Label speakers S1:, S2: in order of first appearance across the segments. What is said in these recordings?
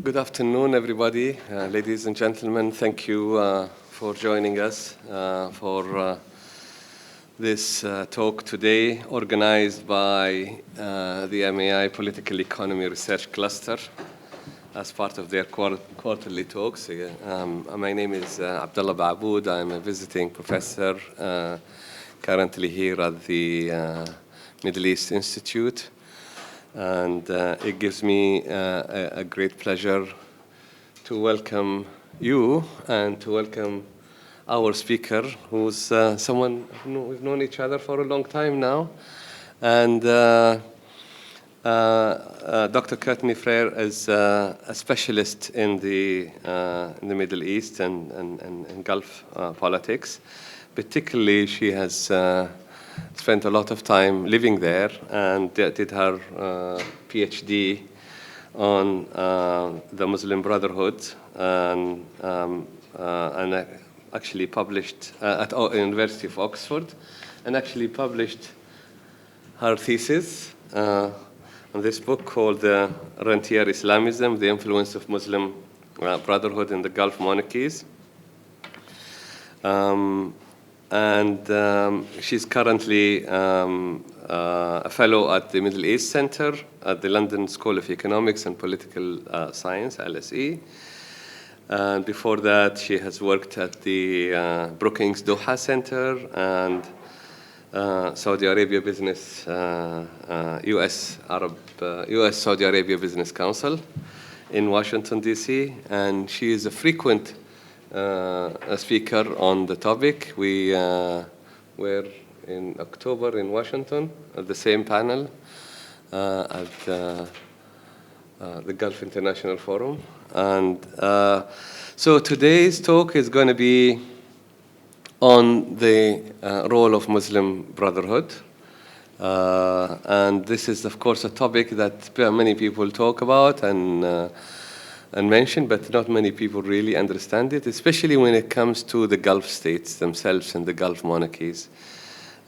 S1: Good afternoon, everybody. Ladies and gentlemen, thank you for joining us for this talk today, organized by the MAI Political Economy Research Cluster as part of their quarterly talks. My name is Abdullah Baabood. I'm a visiting professor currently here at the Middle East Institute. And it gives me a great pleasure to welcome you and to welcome our speaker, who's someone we've known each other for a long time now. And Dr. Courtney Freer is a specialist in the Middle East and Gulf politics. Particularly, she has spent a lot of time living there and did her PhD on the Muslim Brotherhood and actually published at the University of Oxford, and actually published her thesis on this book called Rentier Islamism, The Influence of Muslim Brotherhood in the Gulf Monarchies. She's currently a fellow at the Middle East Center at the London School of Economics and Political Science, LSE. And before that, she has worked at the Brookings Doha Center and Saudi Arabia Business, U.S. Saudi Arabia Business Council in Washington, D.C. And she is a frequent a speaker on the topic. We were in October in Washington at the same panel at the Gulf International Forum. And so today's talk is going to be on the role of Muslim Brotherhood. And this is, of course, a topic that many people talk about and mention, but not many people really understand it, especially when it comes to the Gulf states themselves and the Gulf monarchies,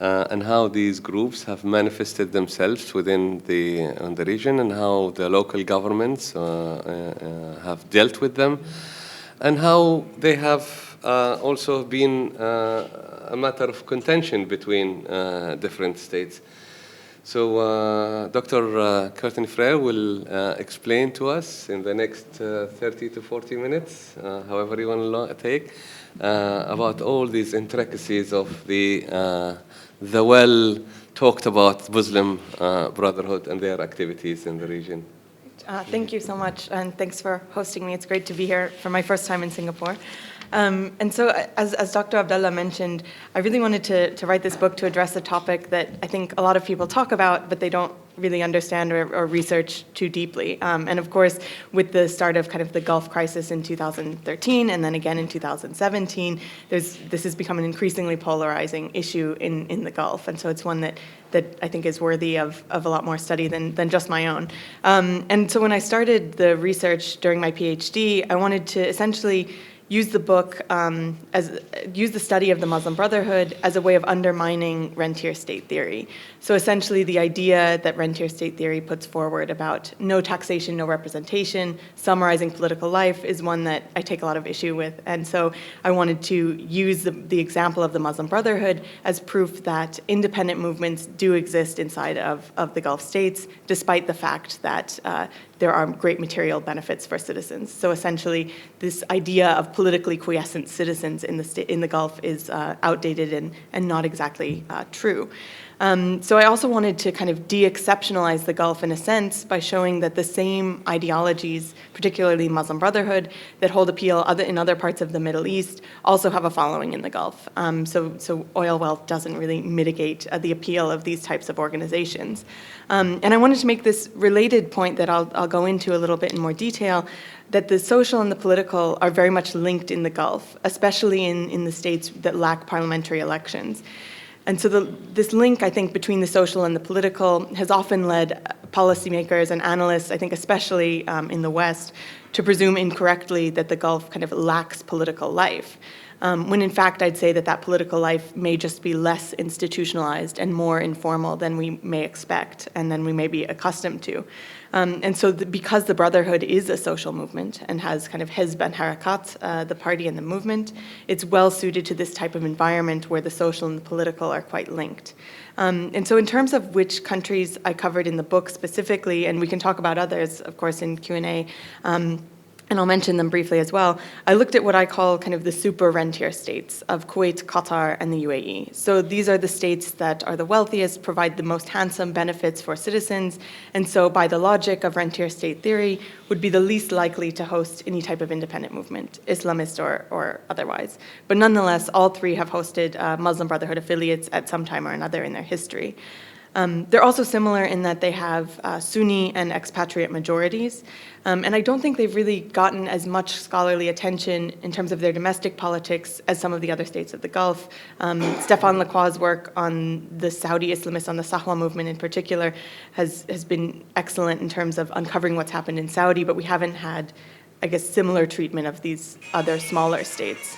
S1: and how these groups have manifested themselves within the region, and how the local governments have dealt with them, and how they have also been a matter of contention between different states. So Dr. Courtney Freer will explain to us in the next 30 to 40 minutes, however you want to take, about all these intricacies of the well talked about Muslim Brotherhood and their activities in the region.
S2: Thank you so much, and thanks for hosting me. It's great to be here for my first time in Singapore. And so, as Dr. Abdullah mentioned, I really wanted to write this book to address a topic that I think a lot of people talk about, but they don't really understand or research too deeply. And of course, with the start of kind of the Gulf crisis in 2013, and then again in 2017, this has become an increasingly polarizing issue in the Gulf. And so it's one that I think is worthy of a lot more study than just my own. And so when I started the research during my PhD, I wanted to essentially use the book use the study of the Muslim Brotherhood as a way of undermining rentier state theory. So essentially the idea that rentier state theory puts forward about no taxation, no representation, summarizing political life is one that I take a lot of issue with. And so I wanted to use the example of the Muslim Brotherhood as proof that independent movements do exist inside of the Gulf states, despite the fact that there are great material benefits for citizens. So essentially, this idea of politically quiescent citizens in the Gulf is outdated and not exactly true. So I also wanted to kind of de-exceptionalize the Gulf in a sense by showing that the same ideologies, particularly Muslim Brotherhood, that hold appeal in other parts of the Middle East also have a following in the Gulf. So oil wealth doesn't really mitigate the appeal of these types of organizations. And I wanted to make this related point that I'll go into a little bit in more detail, that the social and the political are very much linked in the Gulf, especially in the states that lack parliamentary elections. And so this link, I think, between the social and the political has often led policymakers and analysts, I think especially in the West, to presume incorrectly that the Gulf kind of lacks political life. When in fact I'd say that political life may just be less institutionalized and more informal than we may expect and than we may be accustomed to. And so because the Brotherhood is a social movement and has kind of Hizb and Harakat, the party and the movement, it's well suited to this type of environment where the social and the political are quite linked. And so in terms of which countries I covered in the book specifically, and we can talk about others, of course, in Q&A, and I'll mention them briefly as well, I looked at what I call kind of the super rentier states of Kuwait, Qatar, and the UAE. So these are the states that are the wealthiest, provide the most handsome benefits for citizens, and so by the logic of rentier state theory, would be the least likely to host any type of independent movement, Islamist or otherwise. But nonetheless, all three have hosted Muslim Brotherhood affiliates at some time or another in their history. They're also similar in that they have Sunni and expatriate majorities, and I don't think they've really gotten as much scholarly attention in terms of their domestic politics as some of the other states of the Gulf. Stéphane Lacroix's work on the Saudi Islamists, on the Sahwa movement in particular, has been excellent in terms of uncovering what's happened in Saudi, but we haven't had, I guess, similar treatment of these other smaller states.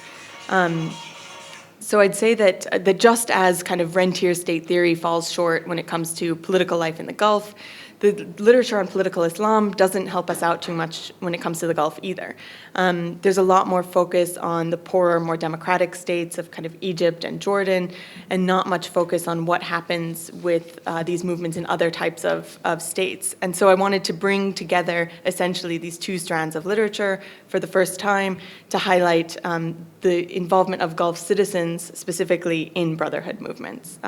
S2: So I'd say that just as kind of rentier state theory falls short when it comes to political life in the Gulf, the literature on political Islam doesn't help us out too much when it comes to the Gulf either. There's a lot more focus on the poorer, more democratic states of kind of Egypt and Jordan, and not much focus on what happens with these movements in other types of states. And so I wanted to bring together essentially these two strands of literature for the first time to highlight the involvement of Gulf citizens specifically in Brotherhood movements.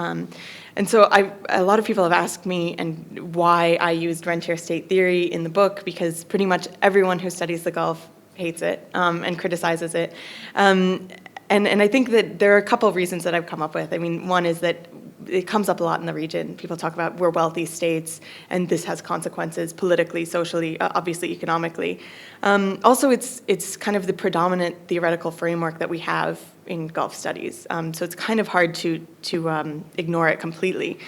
S2: And so a lot of people have asked me and why I used rentier state theory in the book, because pretty much everyone who studies the Gulf hates it and criticizes it. And I think that there are a couple of reasons that I've come up with. I mean, one is that it comes up a lot in the region. People talk about we're wealthy states, and this has consequences politically, socially, obviously economically. Also, it's kind of the predominant theoretical framework that we have in Gulf studies. So it's kind of hard to ignore it completely.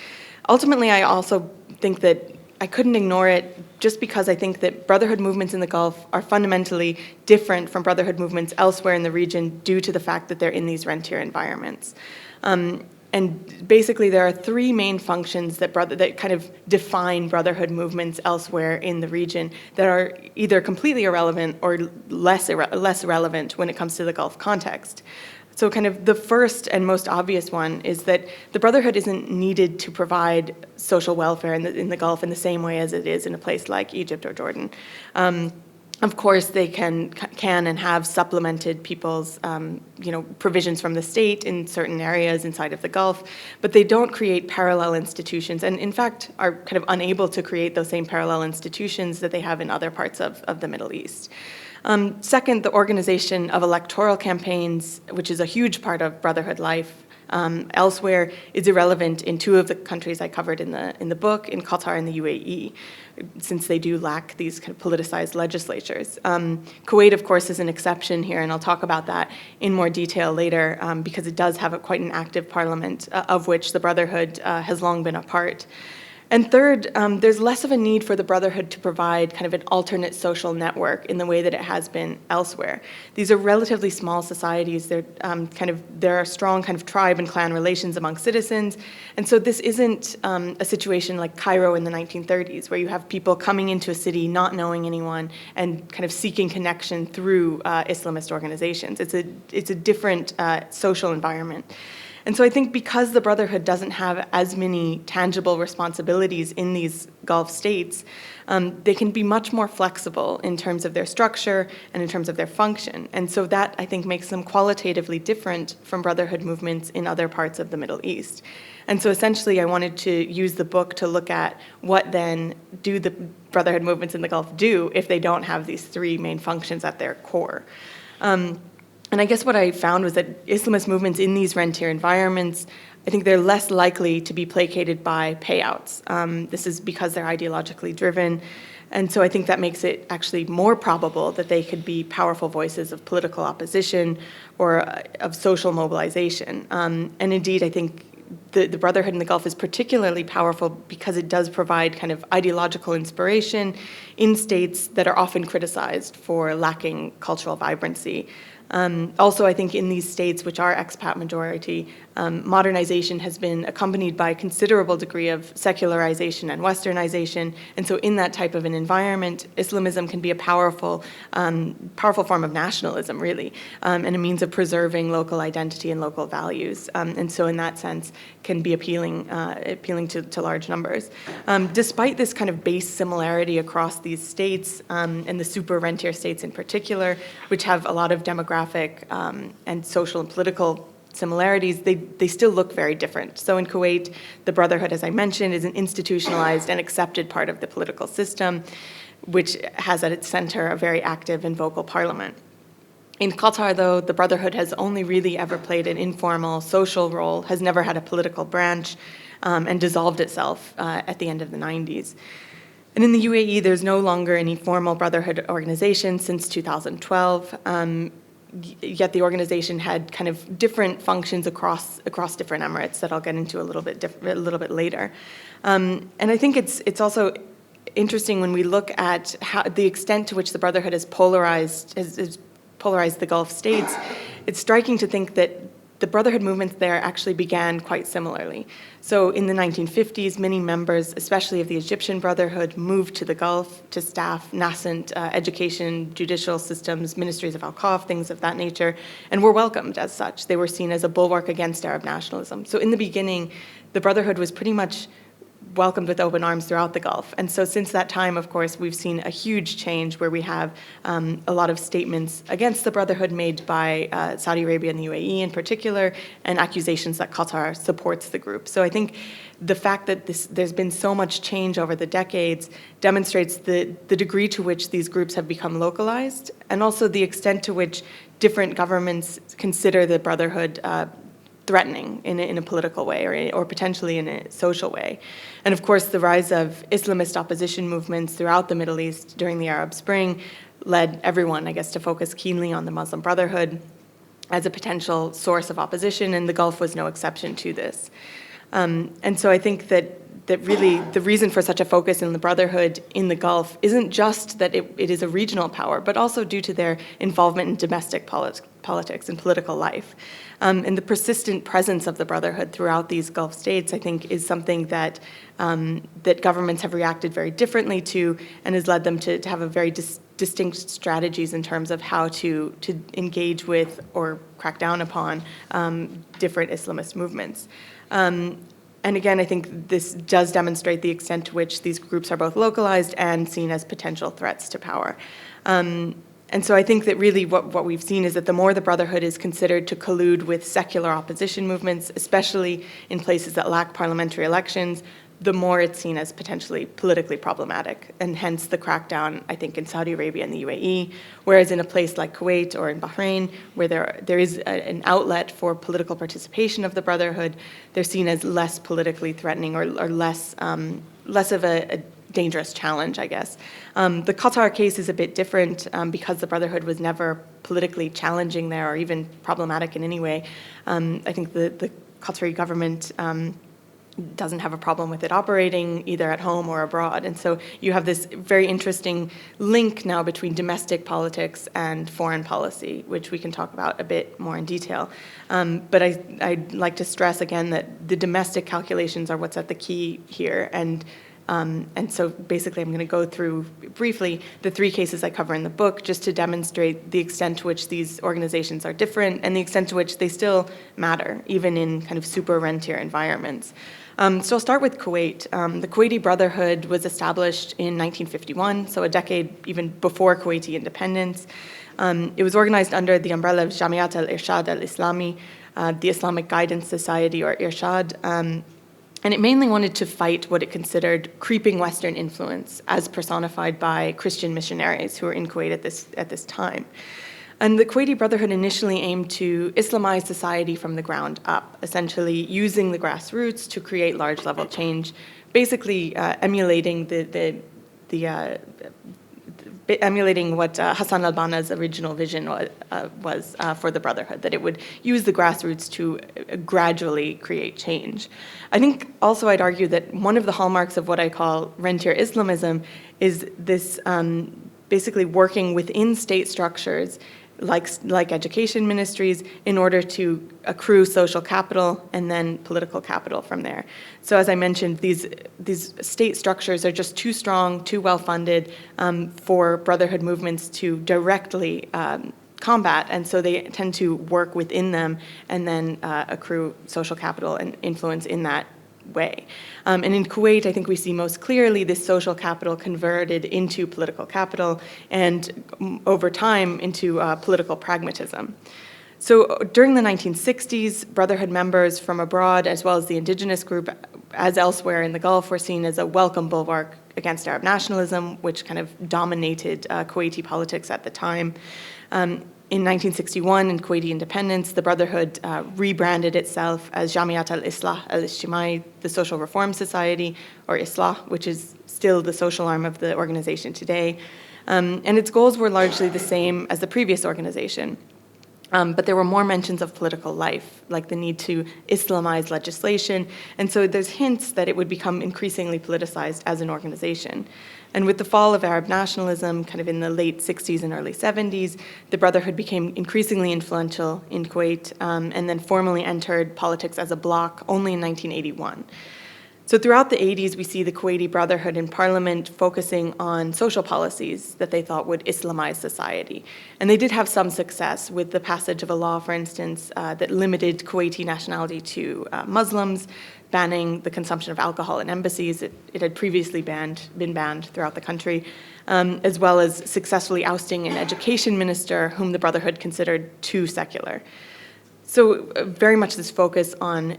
S2: Ultimately, I also think that I couldn't ignore it just because I think that Brotherhood movements in the Gulf are fundamentally different from Brotherhood movements elsewhere in the region due to the fact that they're in these rentier environments. And basically, there are three main functions that kind of define Brotherhood movements elsewhere in the region that are either completely irrelevant or less relevant when it comes to the Gulf context. So kind of the first and most obvious one is that the Brotherhood isn't needed to provide social welfare in the Gulf in the same way as it is in a place like Egypt or Jordan. Of course, they can and have supplemented people's provisions from the state in certain areas inside of the Gulf, but they don't create parallel institutions, and in fact are kind of unable to create those same parallel institutions that they have in other parts of the Middle East. Second, the organization of electoral campaigns, which is a huge part of Brotherhood life elsewhere, is irrelevant in two of the countries I covered in the book, in Qatar and the UAE, since they do lack these kind of politicized legislatures. Kuwait, of course, is an exception here, and I'll talk about that in more detail later, because it does have quite an active parliament, of which the Brotherhood has long been a part. And third, there's less of a need for the Brotherhood to provide kind of an alternate social network in the way that it has been elsewhere. These are relatively small societies. There are strong kind of tribe and clan relations among citizens. And so this isn't a situation like Cairo in the 1930s, where you have people coming into a city not knowing anyone and kind of seeking connection through Islamist organizations. It's a different social environment. And so I think because the Brotherhood doesn't have as many tangible responsibilities in these Gulf states, they can be much more flexible in terms of their structure and in terms of their function. And so that, I think, makes them qualitatively different from Brotherhood movements in other parts of the Middle East. And so essentially, I wanted to use the book to look at what then do the Brotherhood movements in the Gulf do if they don't have these three main functions at their core. And I guess what I found was that Islamist movements in these rentier environments, I think they're less likely to be placated by payouts. This is because they're ideologically driven. And so I think that makes it actually more probable that they could be powerful voices of political opposition or of social mobilization. And indeed, I think the Brotherhood in the Gulf is particularly powerful because it does provide kind of ideological inspiration in states that are often criticized for lacking cultural vibrancy. Also, I think in these states, which are expat majority, modernization has been accompanied by a considerable degree of secularization and westernization. And so in that type of an environment, Islamism can be a powerful form of nationalism, really, and a means of preserving local identity and local values. And so in that sense, can be appealing to large numbers. Despite this kind of base similarity across these states, and the super rentier states in particular, which have a lot of demographic and social and political similarities, they still look very different. So in Kuwait, the Brotherhood, as I mentioned, is an institutionalized and accepted part of the political system, which has at its center a very active and vocal parliament. In Qatar, though, the Brotherhood has only really ever played an informal social role, has never had a political branch, and dissolved itself at the end of the 90s. And in the UAE, there's no longer any formal Brotherhood organization since 2012. Yet the organization had kind of different functions across different emirates that I'll get into a little bit later. And I think it's also interesting when we look at how the extent to which the Brotherhood has polarized the Gulf states. It's striking to think that the Brotherhood movements there actually began quite similarly. So in the 1950s, many members, especially of the Egyptian Brotherhood, moved to the Gulf to staff nascent education, judicial systems, ministries of Al-Qaf, things of that nature, and were welcomed as such. They were seen as a bulwark against Arab nationalism. So in the beginning, the Brotherhood was pretty much welcomed with open arms throughout the Gulf. And so since that time, of course, we've seen a huge change where we have a lot of statements against the Brotherhood made by Saudi Arabia and the UAE in particular, and accusations that Qatar supports the group. So I think the fact that there's been so much change over the decades demonstrates the degree to which these groups have become localized, and also the extent to which different governments consider the Brotherhood threatening in a political way or potentially in a social way. And of course, the rise of Islamist opposition movements throughout the Middle East during the Arab Spring led everyone, I guess, to focus keenly on the Muslim Brotherhood as a potential source of opposition, and the Gulf was no exception to this. And so I think that really the reason for such a focus in the Brotherhood in the Gulf isn't just that it is a regional power, but also due to their involvement in domestic politics and political life. And the persistent presence of the Brotherhood throughout these Gulf states, I think, is something that governments have reacted very differently to, and has led them to have a very distinct strategies in terms of how to engage with or crack down upon different Islamist movements. And again, I think this does demonstrate the extent to which these groups are both localized and seen as potential threats to power. And so I think that really what we've seen is that the more the Brotherhood is considered to collude with secular opposition movements, especially in places that lack parliamentary elections, the more it's seen as potentially politically problematic, and hence the crackdown, I think, in Saudi Arabia and the UAE, whereas in a place like Kuwait or in Bahrain, where there is an outlet for political participation of the Brotherhood, they're seen as less politically threatening or less of a dangerous challenge, I guess. The Qatar case is a bit different because the Brotherhood was never politically challenging there or even problematic in any way. I think the Qatari government doesn't have a problem with it operating either at home or abroad. And so you have this very interesting link now between domestic politics and foreign policy, which we can talk about a bit more in detail. But I'd like to stress again that the domestic calculations are what's at the key here. And so basically I'm going to go through briefly the three cases I cover in the book just to demonstrate the extent to which these organizations are different and the extent to which they still matter, even in kind of super rentier environments. So I'll start with Kuwait. The Kuwaiti Brotherhood was established in 1951, so a decade even before Kuwaiti independence. It was organized under the umbrella of Jamiat al-Irshad al-Islami, the Islamic Guidance Society, or Irshad, and it mainly wanted to fight what it considered creeping Western influence as personified by Christian missionaries who were in Kuwait at this time. And the Kuwaiti Brotherhood initially aimed to Islamize society from the ground up, essentially using the grassroots to create large-level change, basically emulating emulating what Hassan al-Banna's original vision was for the Brotherhood, that it would use the grassroots to gradually create change. I think also I'd argue that one of the hallmarks of what I call Rentier Islamism is this basically working within state structures like education ministries, in order to accrue social capital and then political capital from there. So as I mentioned, these state structures are just too strong, too well-funded for Brotherhood movements to directly combat, and so they tend to work within them and then accrue social capital and influence in that way. And in Kuwait, I think we see most clearly this social capital converted into political capital and over time into political pragmatism. So during the 1960s, Brotherhood members from abroad, as well as the indigenous group, as elsewhere in the Gulf, were seen as a welcome bulwark against Arab nationalism, which kind of dominated Kuwaiti politics at the time. In 1961, in Kuwaiti independence, the Brotherhood rebranded itself as Jamiat al-Islah al-Ijtimai, the Social Reform Society, or Islah, which is still the social arm of the organization today. And its goals were largely the same as the previous organization. But there were more mentions of political life, like the need to Islamize legislation, and so there's hints that it would become increasingly politicized as an organization. And with the fall of Arab nationalism, kind of in the late 60s and early 70s, the Brotherhood became increasingly influential in Kuwait and then formally entered politics as a bloc only in 1981. So throughout the 80s, we see the Kuwaiti Brotherhood in parliament focusing on social policies that they thought would Islamize society. And they did have some success with the passage of a law, for instance, that limited Kuwaiti nationality to Muslims, banning the consumption of alcohol in embassies. It had previously been banned throughout the country, as well as successfully ousting an education minister whom the Brotherhood considered too secular. So very much this focus on,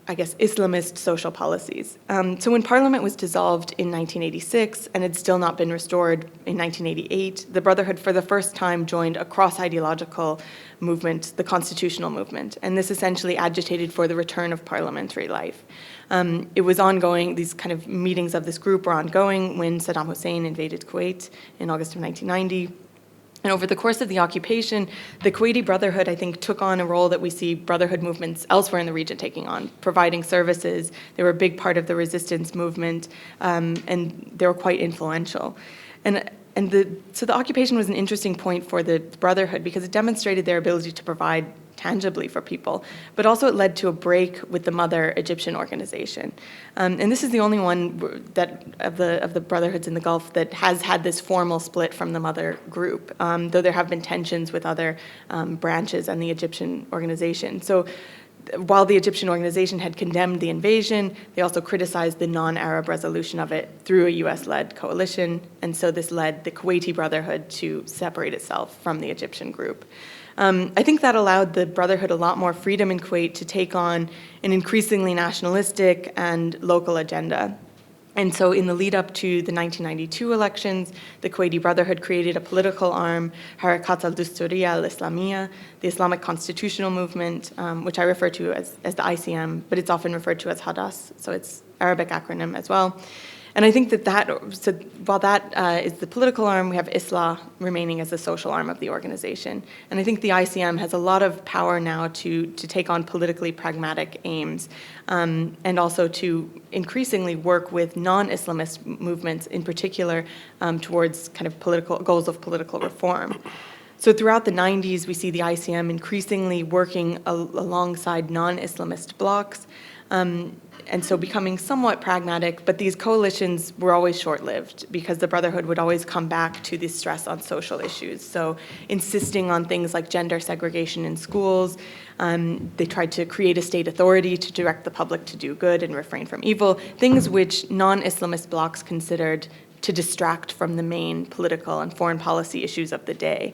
S2: I guess, Islamist social policies. So when Parliament was dissolved in 1986 and had still not been restored in 1988, the Brotherhood for the first time joined a cross-ideological movement, the constitutional movement, and this essentially agitated for the return of parliamentary life. It was ongoing, these kind of meetings of this group were ongoing when Saddam Hussein invaded Kuwait in August of 1990. And over the course of the occupation, the Kuwaiti Brotherhood, I think, took on a role that we see Brotherhood movements elsewhere in the region taking on, providing services. They were a big part of the resistance movement, and they were quite influential. So the occupation was an interesting point for the Brotherhood because it demonstrated their ability to provide tangibly for people, but also it led to a break with the mother Egyptian organization. And this is the only one that of the Brotherhoods in the Gulf that has had this formal split from the mother group, though there have been tensions with other branches and the Egyptian organization. So while the Egyptian organization had condemned the invasion, they also criticized the non-Arab resolution of it through a US-led coalition, and so this led the Kuwaiti Brotherhood to separate itself from the Egyptian group. I think that allowed the Brotherhood a lot more freedom in Kuwait to take on an increasingly nationalistic and local agenda. And so in the lead up to the 1992 elections, the Kuwaiti Brotherhood created a political arm, Harakat al-Dusturiya al-Islamiyya, the Islamic Constitutional Movement, which I refer to as the ICM, but it's often referred to as Hadas, so it's Arabic acronym as well. And I think so while that is the political arm, we have Islah remaining as the social arm of the organization. And I think the ICM has a lot of power now to take on politically pragmatic aims and also to increasingly work with non-Islamist movements, in particular towards kind of political goals of political reform. So throughout the 90s, we see the ICM increasingly working alongside non-Islamist blocs, and so becoming somewhat pragmatic, but these coalitions were always short-lived because the Brotherhood would always come back to this stress on social issues. So insisting on things like gender segregation in schools, they tried to create a state authority to direct the public to do good and refrain from evil, things which non-Islamist blocs considered to distract from the main political and foreign policy issues of the day.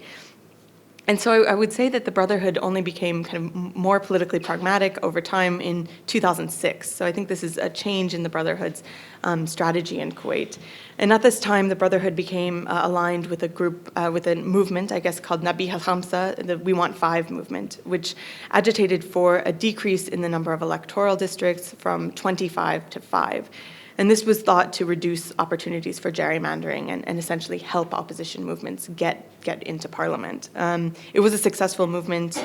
S2: And so I would say that the Brotherhood only became kind of more politically pragmatic over time in 2006. So I think this is a change in the Brotherhood's strategy in Kuwait. And at this time, the Brotherhood became aligned with a group, with a movement, I guess, called Nabih al-Khamsa, the We Want 5 movement, which agitated for a decrease in the number of electoral districts from 25 to 5. And this was thought to reduce opportunities for gerrymandering and essentially help opposition movements get into parliament. It was a successful movement,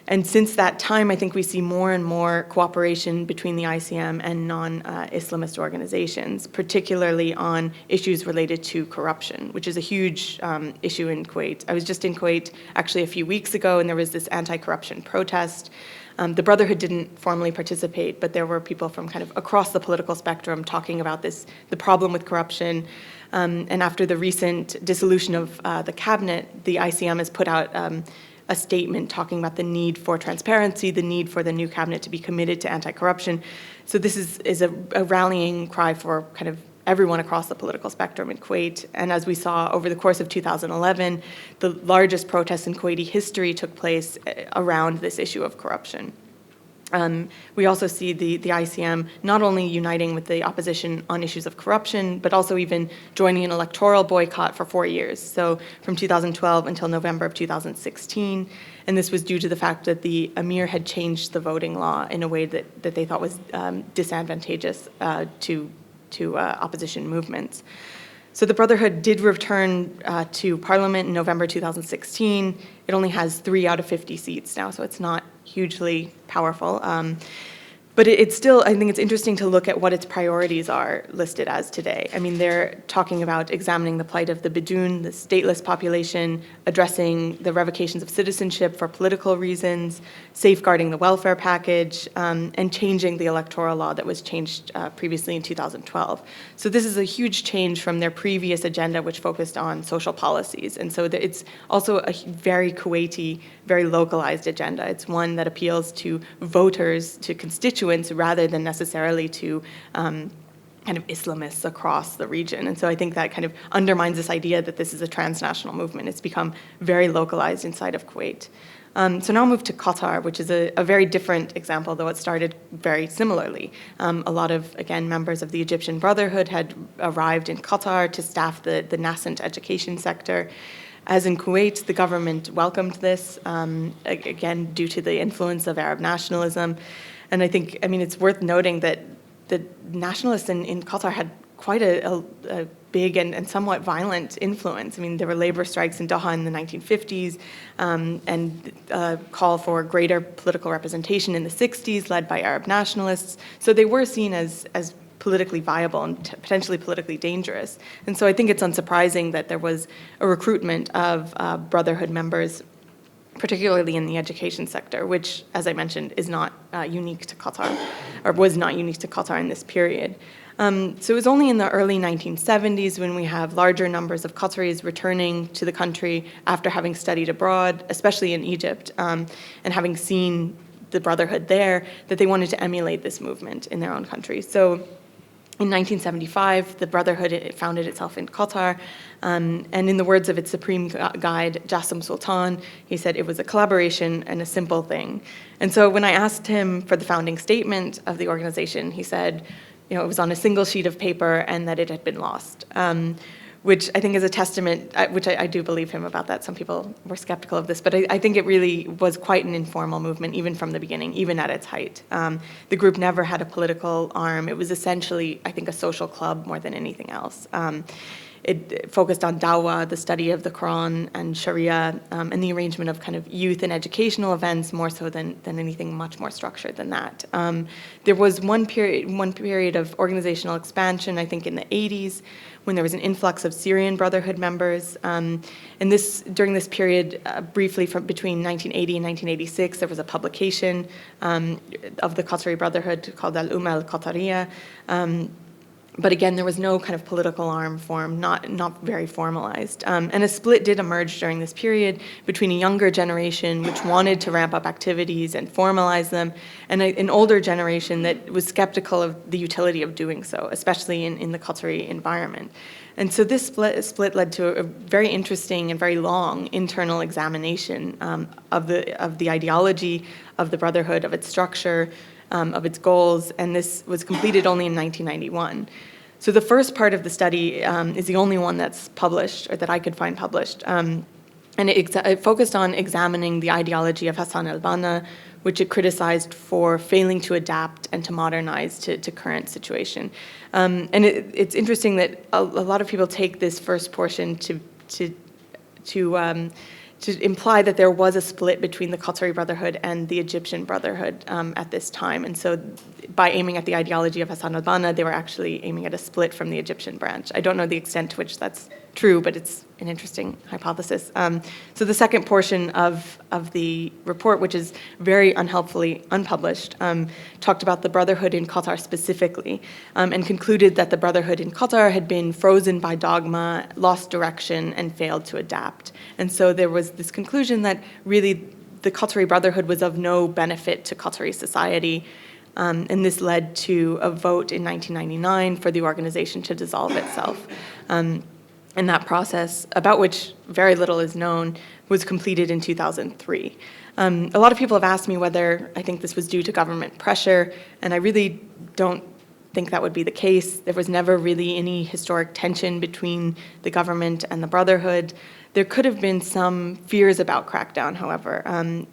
S2: And since that time, I think we see more and more cooperation between the ICM and non-Islamist organizations, particularly on issues related to corruption, which is a huge issue in Kuwait. I was just in Kuwait actually a few weeks ago, and there was this anti-corruption protest. The Brotherhood didn't formally participate, but there were people from kind of across the political spectrum talking about this, the problem with corruption. And after the recent dissolution of the cabinet, the ICM has put out a statement talking about the need for transparency, the need for the new cabinet to be committed to anti-corruption. So this is a rallying cry for kind of everyone across the political spectrum in Kuwait. And as we saw over the course of 2011, the largest protests in Kuwaiti history took place around this issue of corruption. We also see the ICM not only uniting with the opposition on issues of corruption, but also even joining an electoral boycott for 4 years, so from 2012 until November of 2016. And this was due to the fact that the emir had changed the voting law in a way that they thought was disadvantageous to opposition movements. So the Brotherhood did return to Parliament in November 2016. It only has 3 out of 50 seats now, so it's not hugely powerful. But it's still, I think it's interesting to look at what its priorities are listed as today. I mean, they're talking about examining the plight of the Bidun, the stateless population, addressing the revocations of citizenship for political reasons, safeguarding the welfare package, and changing the electoral law that was changed previously in 2012. So this is a huge change from their previous agenda, which focused on social policies. And so it's also a very Kuwaiti, very localized agenda. It's one that appeals to voters, to constituents, rather than necessarily to kind of Islamists across the region. And so I think that kind of undermines this idea that this is a transnational movement. It's become very localized inside of Kuwait. So now I'll move to Qatar, which is a very different example, though it started very similarly. A lot of, again, members of the Egyptian Brotherhood had arrived in Qatar to staff the nascent education sector. As in Kuwait, the government welcomed this, again, due to the influence of Arab nationalism. And I think, I mean, it's worth noting that the nationalists in Qatar had quite a big and somewhat violent influence. I mean, there were labor strikes in Doha in the 1950s and a call for greater political representation in the 60s, led by Arab nationalists. So they were seen as politically viable and potentially politically dangerous. And so I think it's unsurprising that there was a recruitment of Brotherhood members, particularly in the education sector, which, as I mentioned, is not unique to Qatar, or was not unique to Qatar in this period. So it was only in the early 1970s when we have larger numbers of Qataris returning to the country after having studied abroad, especially in Egypt, and having seen the Brotherhood there, that they wanted to emulate this movement in their own country. So in 1975, the Brotherhood founded itself in Qatar, and in the words of its supreme guide, Jassim Sultan, he said it was a collaboration and a simple thing. And so when I asked him for the founding statement of the organization, he said, you know, it was on a single sheet of paper and that it had been lost, which I think is a testament, which I do believe him about that. Some people were skeptical of this, but I think it really was quite an informal movement, even from the beginning, even at its height. The group never had a political arm. It was essentially, I think, a social club more than anything else. It focused on dawah, the study of the Quran and Sharia, and the arrangement of kind of youth and educational events more so than anything much more structured than that. There was one period of organizational expansion, I think in the 80s, when there was an influx of Syrian Brotherhood members. And during this period, briefly between 1980 and 1986, there was a publication of the Qatari Brotherhood called Al-Umma Al-Qatariya. But again, there was no kind of political arm formed, not very formalized. And a split did emerge during this period between a younger generation which wanted to ramp up activities and formalize them, and an older generation that was skeptical of the utility of doing so, especially in the Qatari environment. And so this split led to a very interesting and very long internal examination of the ideology of the Brotherhood, of its structure, of its goals, and this was completed only in 1991. So the first part of the study is the only one that's published, or that I could find published, and it focused on examining the ideology of Hassan al-Banna, which it criticized for failing to adapt and to modernize to current situation. And it's interesting that a lot of people take this first portion to imply that there was a split between the Qatari Brotherhood and the Egyptian Brotherhood at this time. And so by aiming at the ideology of Hassan al-Banna, they were actually aiming at a split from the Egyptian branch. I don't know the extent to which that's true, but it's an interesting hypothesis. So the second portion of the report, which is very unhelpfully unpublished, talked about the Brotherhood in Qatar specifically, and concluded that the Brotherhood in Qatar had been frozen by dogma, lost direction, and failed to adapt. And so there was this conclusion that really the Qatari Brotherhood was of no benefit to Qatari society, and this led to a vote in 1999 for the organization to dissolve itself. And that process, about which very little is known, was completed in 2003. A lot of people have asked me whether I think this was due to government pressure, and I really don't think that would be the case. There was never really any historic tension between the government and the Brotherhood. There could have been some fears about crackdown, however.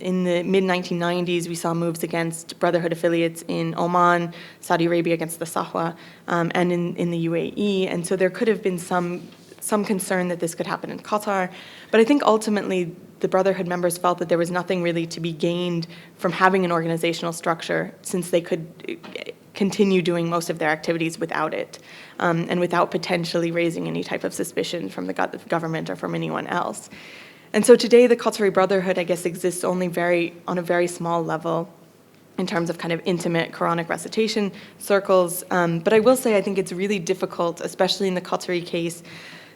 S2: In the mid-1990s, we saw moves against Brotherhood affiliates in Oman, Saudi Arabia against the Sahwa, and in the UAE, and so there could have been some concern that this could happen in Qatar. But I think ultimately the Brotherhood members felt that there was nothing really to be gained from having an organizational structure, since they could continue doing most of their activities without it, and without potentially raising any type of suspicion from the government or from anyone else. And so today the Qatari Brotherhood, I guess, exists only on a very small level in terms of kind of intimate Quranic recitation circles. But I will say I think it's really difficult, especially in the Qatari case,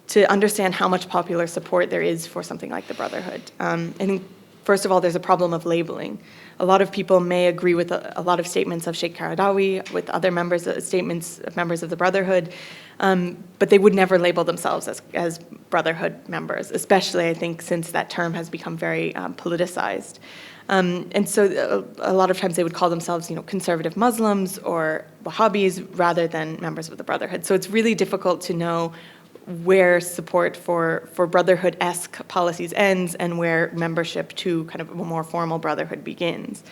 S2: to understand how much popular support there is for something like the Brotherhood. I think, first of all, there's a problem of labeling. A lot of people may agree with a lot of statements of Sheikh Qaradawi, with other statements of members of the Brotherhood, but they would never label themselves as Brotherhood members, especially, I think, since that term has become very politicized. And so a lot of times they would call themselves, conservative Muslims or Wahhabis rather than members of the Brotherhood. So it's really difficult to know where support for Brotherhood-esque policies ends and where membership to kind of a more formal Brotherhood begins.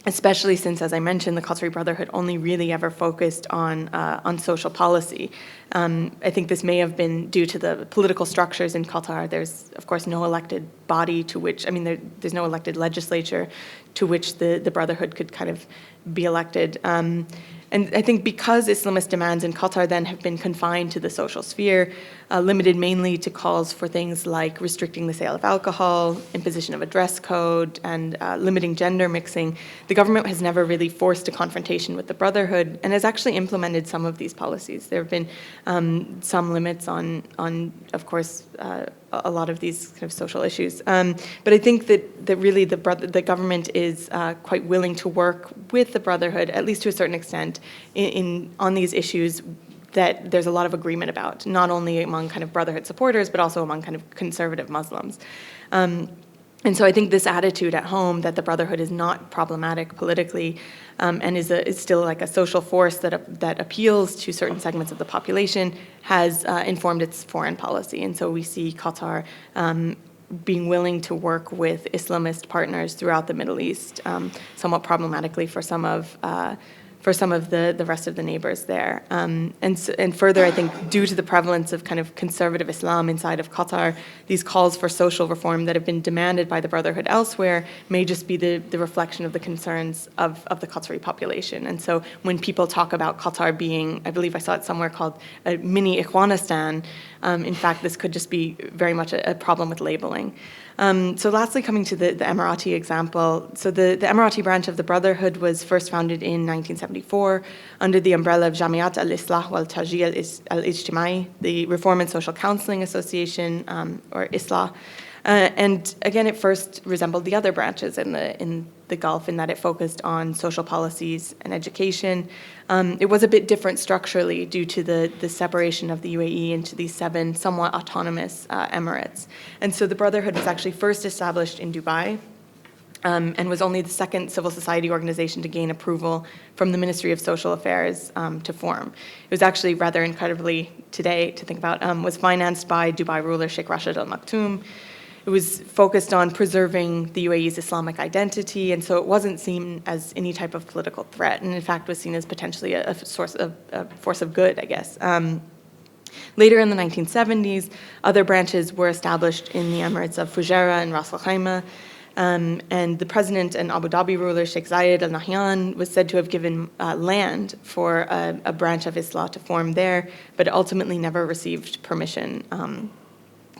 S2: Especially since, as I mentioned, the Qatari Brotherhood only really ever focused on social policy. I think this may have been due to the political structures in Qatar. There's, of course, no elected body to which, there's no elected legislature to which the Brotherhood could kind of be elected. And I think because Islamist demands in Qatar then have been confined to the social sphere, limited mainly to calls for things like restricting the sale of alcohol, imposition of a dress code, and limiting gender mixing, the government has never really forced a confrontation with the Brotherhood and has actually implemented some of these policies. There have been some limits on of course, a lot of these kind of social issues. But I think that really the government is quite willing to work with the Brotherhood, at least to a certain extent, on these issues that there's a lot of agreement about, not only among kind of Brotherhood supporters, but also among kind of conservative Muslims. And so I think this attitude at home that the Brotherhood is not problematic politically and is still like a social force that appeals to certain segments of the population has informed its foreign policy. And so we see Qatar being willing to work with Islamist partners throughout the Middle East, somewhat problematically for some of the rest of the neighbors there. And further, I think, due to the prevalence of kind of conservative Islam inside of Qatar, these calls for social reform that have been demanded by the Brotherhood elsewhere may just be the reflection of the concerns of the Qatari population. And so when people talk about Qatar being, I believe I saw it somewhere called a mini Ikhwanistan, in fact, this could just be very much a problem with labeling. So lastly, coming to the Emirati example, so the Emirati branch of the Brotherhood was first founded in 1974 under the umbrella of Jamiat al-Islah wal-Tajiyya al-Ijtimai, the Reform and Social Counseling Association, or ISLAH. And again, it first resembled the other branches in the Gulf in that it focused on social policies and education. It was a bit different structurally due to the separation of the UAE into these 7 somewhat autonomous emirates. And so the Brotherhood was actually first established in Dubai and was only the second civil society organization to gain approval from the Ministry of Social Affairs to form. It was actually rather incredibly today to think about, was financed by Dubai ruler Sheikh Rashid Al Maktoum. It was focused on preserving the UAE's Islamic identity, and so it wasn't seen as any type of political threat, and in fact was seen as potentially a force of good, I guess. Later in the 1970s, other branches were established in the Emirates of Fujairah and Ras Al Khaimah, and the president and Abu Dhabi ruler, Sheikh Zayed Al Nahyan, was said to have given land for a branch of Islah to form there, but ultimately never received permission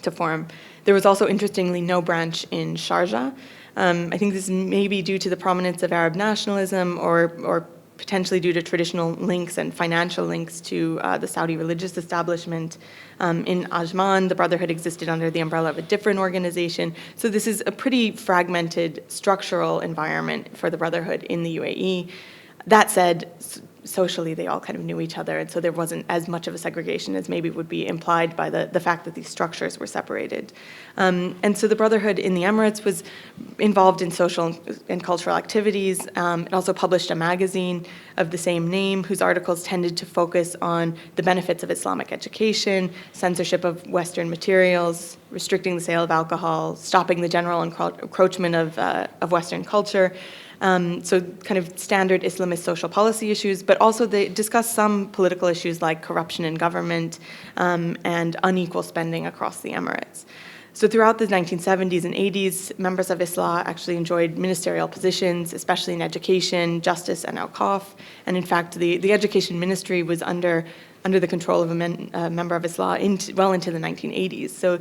S2: to form. There was also, interestingly, no branch in Sharjah. I think this may be due to the prominence of Arab nationalism or potentially due to traditional links and financial links to the Saudi religious establishment. In Ajman, the Brotherhood existed under the umbrella of a different organization. So this is a pretty fragmented structural environment for the Brotherhood in the UAE. That said, socially they all kind of knew each other, and so there wasn't as much of a segregation as maybe would be implied by the fact that these structures were separated. And so the Brotherhood in the Emirates was involved in social and cultural activities. It also published a magazine of the same name, whose articles tended to focus on the benefits of Islamic education, censorship of Western materials, restricting the sale of alcohol, stopping the general encroachment of Western culture. So kind of standard Islamist social policy issues, but also they discuss some political issues like corruption in government and unequal spending across the Emirates. So throughout the 1970s and 80s, members of Islah actually enjoyed ministerial positions, especially in education, justice, and awqaf. And in fact, the education ministry was under the control of a member of Islah well into the 1980s. So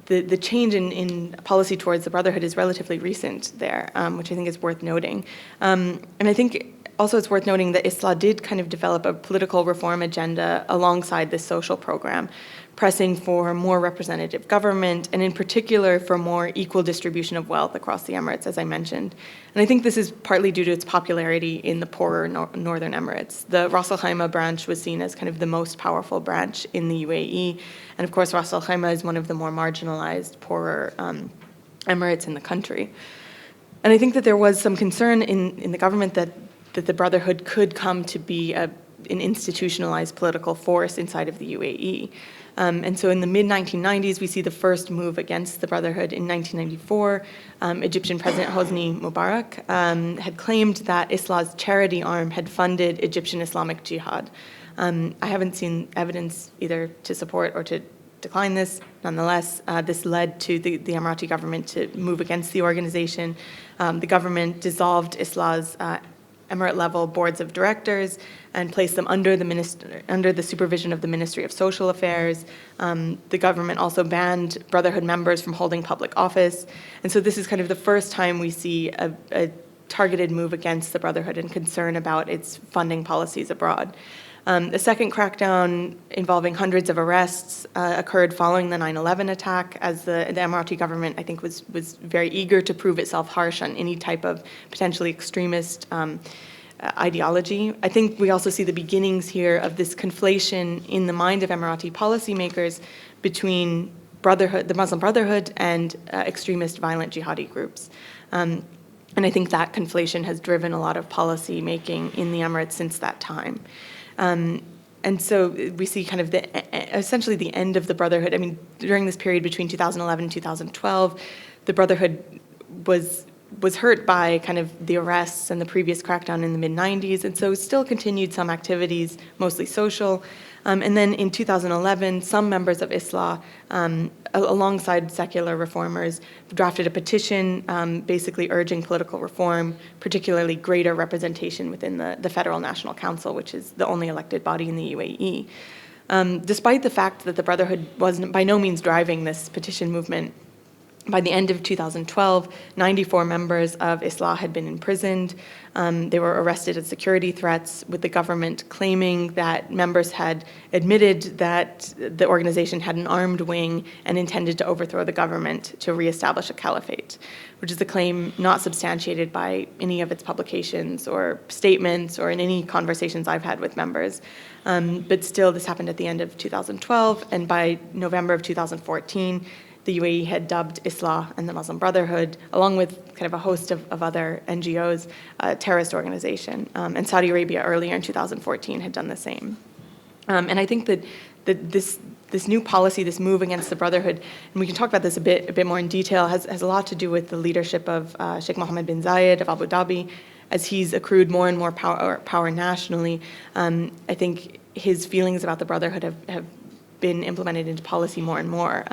S2: the change in policy towards the Brotherhood is relatively recent there, which I think is worth noting. And I think also it's worth noting that Islah did kind of develop a political reform agenda alongside this social program, pressing for more representative government, and in particular for more equal distribution of wealth across the Emirates, as I mentioned. And I think this is partly due to its popularity in the poorer northern Emirates. The Ras Al Khaimah branch was seen as kind of the most powerful branch in the UAE, and of course Ras Al Khaimah is one of the more marginalized, poorer Emirates in the country. And I think that there was some concern in the government that the Brotherhood could come to be an institutionalized political force inside of the UAE. And so in the mid-1990s, we see the first move against the Brotherhood. In 1994, Egyptian President Hosni Mubarak had claimed that Islah's charity arm had funded Egyptian Islamic Jihad. I haven't seen evidence either to support or to decline this. Nonetheless, this led to the Emirati government to move against the organization. The government dissolved Islah's Emirate-level boards of directors and placed them under the supervision of the Ministry of Social Affairs. The government also banned Brotherhood members from holding public office. And so this is kind of the first time we see a targeted move against the Brotherhood and concern about its funding policies abroad. The second crackdown involving hundreds of arrests occurred following the 9/11 attack, as the Emirati government, I think, was very eager to prove itself harsh on any type of potentially extremist ideology. I think we also see the beginnings here of this conflation in the mind of Emirati policymakers between Brotherhood, the Muslim Brotherhood, and extremist violent jihadi groups. And I think that conflation has driven a lot of policy making in the Emirates since that time. And so we see kind of essentially the end of the Brotherhood. I mean, during this period between 2011 and 2012, the Brotherhood was hurt by kind of the arrests and the previous crackdown in the mid-90s, and so still continued some activities, mostly social. And then in 2011, some members of Islah, alongside secular reformers, drafted a petition basically urging political reform, particularly greater representation within the Federal National Council, which is the only elected body in the UAE. Despite the fact that the Brotherhood was by no means driving this petition movement, by the end of 2012, 94 members of Islah had been imprisoned. They were arrested as security threats, with the government claiming that members had admitted that the organization had an armed wing and intended to overthrow the government to reestablish a caliphate, which is a claim not substantiated by any of its publications or statements or in any conversations I've had with members. But still, this happened at the end of 2012, and by November of 2014, the UAE had dubbed Islah and the Muslim Brotherhood, along with kind of a host of other NGOs, a terrorist organization. And Saudi Arabia earlier in 2014 had done the same. And I think that this new policy, this move against the Brotherhood, and we can talk about this a bit more in detail, has a lot to do with the leadership of Sheikh Mohammed bin Zayed of Abu Dhabi. As he's accrued more and more power nationally, I think his feelings about the Brotherhood have been implemented into policy more and more.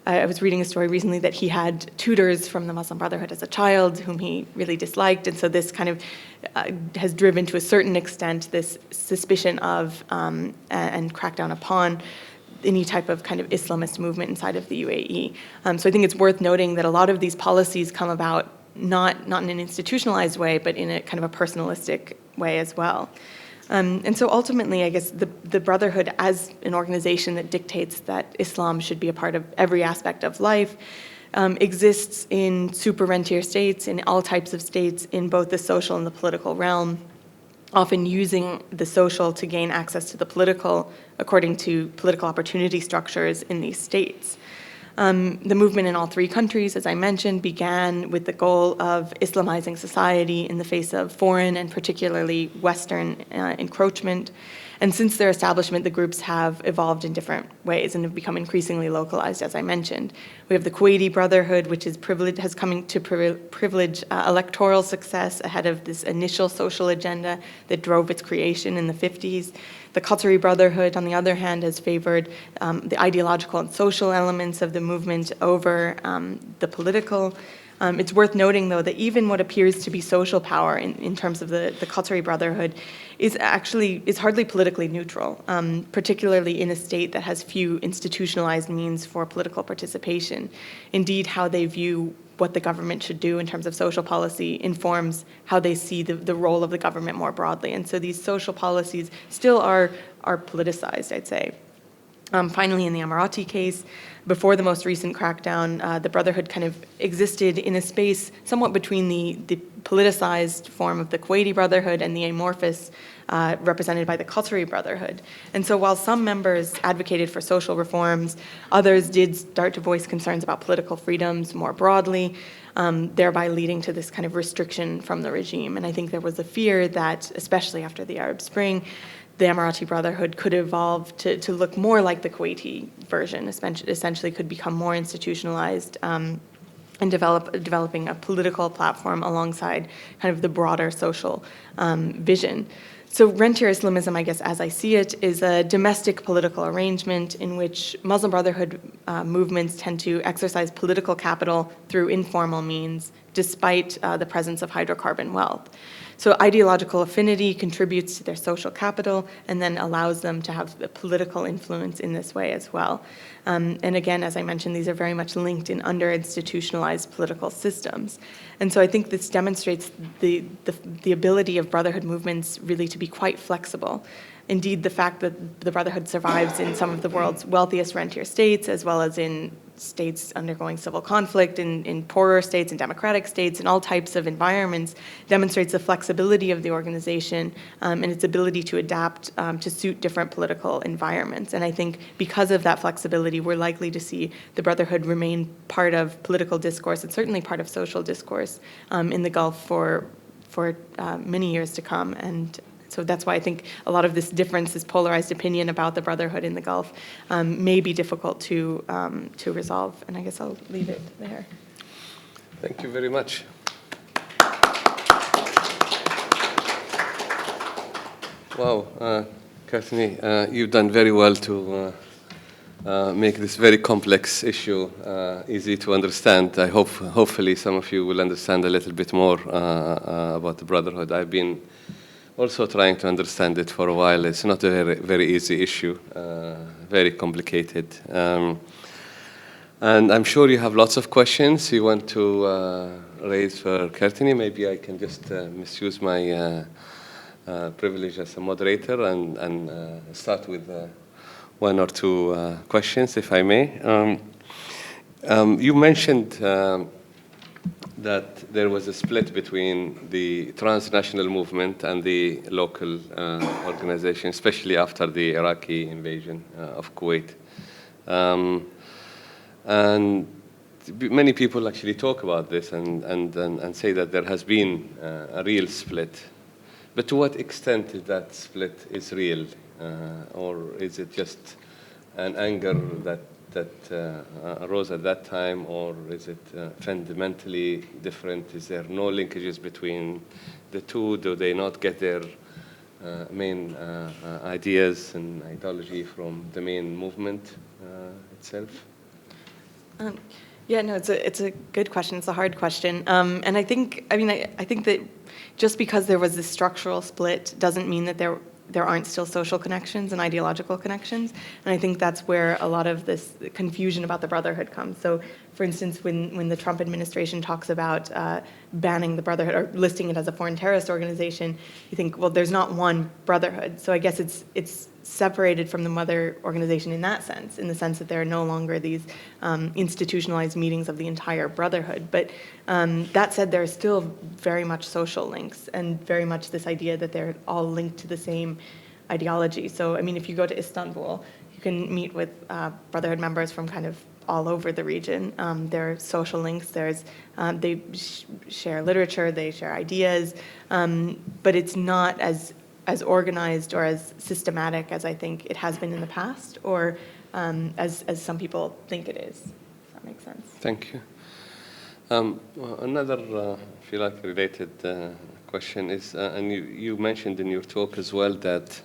S2: I was reading a story recently that he had tutors from the Muslim Brotherhood as a child whom he really disliked, and so this kind of has driven to a certain extent this suspicion of and crackdown upon any type of kind of Islamist movement inside of the UAE. So I think it's worth noting that a lot of these policies come about not in an institutionalized way, but in a kind of a personalistic way as well. And so ultimately, I guess the Brotherhood as an organization that dictates that Islam should be a part of every aspect of life exists in super rentier states, in all types of states, in both the social and the political realm, often using the social to gain access to the political according to political opportunity structures in these states. The movement in all three countries, as I mentioned, began with the goal of Islamizing society in the face of foreign and particularly Western encroachment. And since their establishment, the groups have evolved in different ways and have become increasingly localized, as I mentioned. We have the Kuwaiti Brotherhood, which is has come to privilege electoral success ahead of this initial social agenda that drove its creation in the 50s. The Qatari Brotherhood, on the other hand, has favored the ideological and social elements of the movement over the political. It's worth noting, though, that even what appears to be social power in terms of the Qatari Brotherhood is hardly politically neutral, particularly in a state that has few institutionalized means for political participation. Indeed, how they view what the government should do in terms of social policy informs how they see the role of the government more broadly. And so these social policies still are politicized, I'd say. Finally, in the Emirati case, before the most recent crackdown, the Brotherhood kind of existed in a space somewhat between the politicized form of the Kuwaiti Brotherhood and the amorphous represented by the Qatari Brotherhood. And so while some members advocated for social reforms, others did start to voice concerns about political freedoms more broadly, thereby leading to this kind of restriction from the regime. And I think there was a fear that, especially after the Arab Spring, the Emirati Brotherhood could evolve to look more like the Kuwaiti version, essentially could become more institutionalized and developing a political platform alongside kind of the broader social vision. So Rentier Islamism, I guess, as I see it, is a domestic political arrangement in which Muslim Brotherhood movements tend to exercise political capital through informal means, despite the presence of hydrocarbon wealth. So ideological affinity contributes to their social capital and then allows them to have a political influence in this way as well. And again, as I mentioned, these are very much linked in under-institutionalized political systems. And so I think this demonstrates the ability of Brotherhood movements really to be quite flexible. Indeed, the fact that the Brotherhood survives in some of the world's wealthiest rentier states, as well as in states undergoing civil conflict, in poorer states, in democratic states, in all types of environments, demonstrates the flexibility of the organization and its ability to adapt to suit different political environments. And I think because of that flexibility, we're likely to see the Brotherhood remain part of political discourse and certainly part of social discourse in the Gulf for many years to come. And so that's why I think a lot of this difference, this polarized opinion about the Brotherhood in the Gulf may be difficult to resolve. And I guess I'll leave it there.
S1: Thank you very much. Wow, Courtney, you've done very well to make this very complex issue easy to understand. I hope, hopefully, some of you will understand a little bit more about the Brotherhood. I've been also trying to understand it for a while. It's not a very, very easy issue, very complicated. And I'm sure you have lots of questions you want to raise for Courtney. Maybe I can just misuse my privilege as a moderator and start with one or two questions, if I may. You mentioned that there was a split between the transnational movement and the local organization, especially after the Iraqi invasion of Kuwait. And many people actually talk about this and say that there has been a real split. But to what extent that split is real? Or is it just an anger that arose at that time, or is it fundamentally different? Is there no linkages between the two? Do they not get their main ideas and ideology from the main movement itself?
S2: Yeah, no, it's a good question. It's a hard question, and I think that just because there was this structural split doesn't mean that there aren't still social connections and ideological connections, and I think that's where a lot of this confusion about the Brotherhood comes. So, for instance, when the Trump administration talks about banning the Brotherhood or listing it as a foreign terrorist organization, you think, well, there's not one Brotherhood. So I guess it's separated from the mother organization in that sense, in the sense that there are no longer these institutionalized meetings of the entire Brotherhood. But that said, there are still very much social links and very much this idea that they're all linked to the same ideology. So, I mean, if you go to Istanbul, you can meet with Brotherhood members from kind of all over the region. There are social links. They share literature, they share ideas, but it's not as organized or as systematic as I think it has been in the past, or as some people think it is. If that makes sense.
S1: Thank you. Another, if you like, related question is, and you mentioned in your talk as well that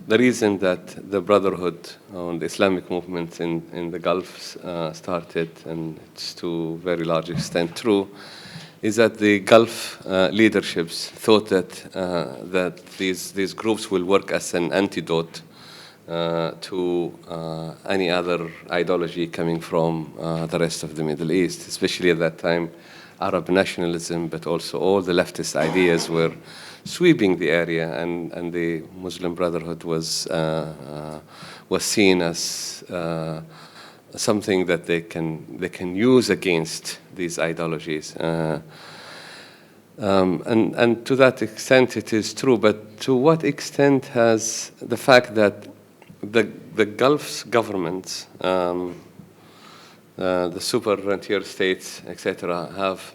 S1: the reason that the Brotherhood or the Islamic movement in the Gulf started, and it's to a very large extent true, is that the Gulf leaderships thought that these groups will work as an antidote to any other ideology coming from the rest of the Middle East, especially at that time, Arab nationalism, but also all the leftist ideas were sweeping the area, and the Muslim Brotherhood was seen as something that they can use against these ideologies, and to that extent it is true. But to what extent has the fact that the Gulf's governments, the super rentier states, etc., have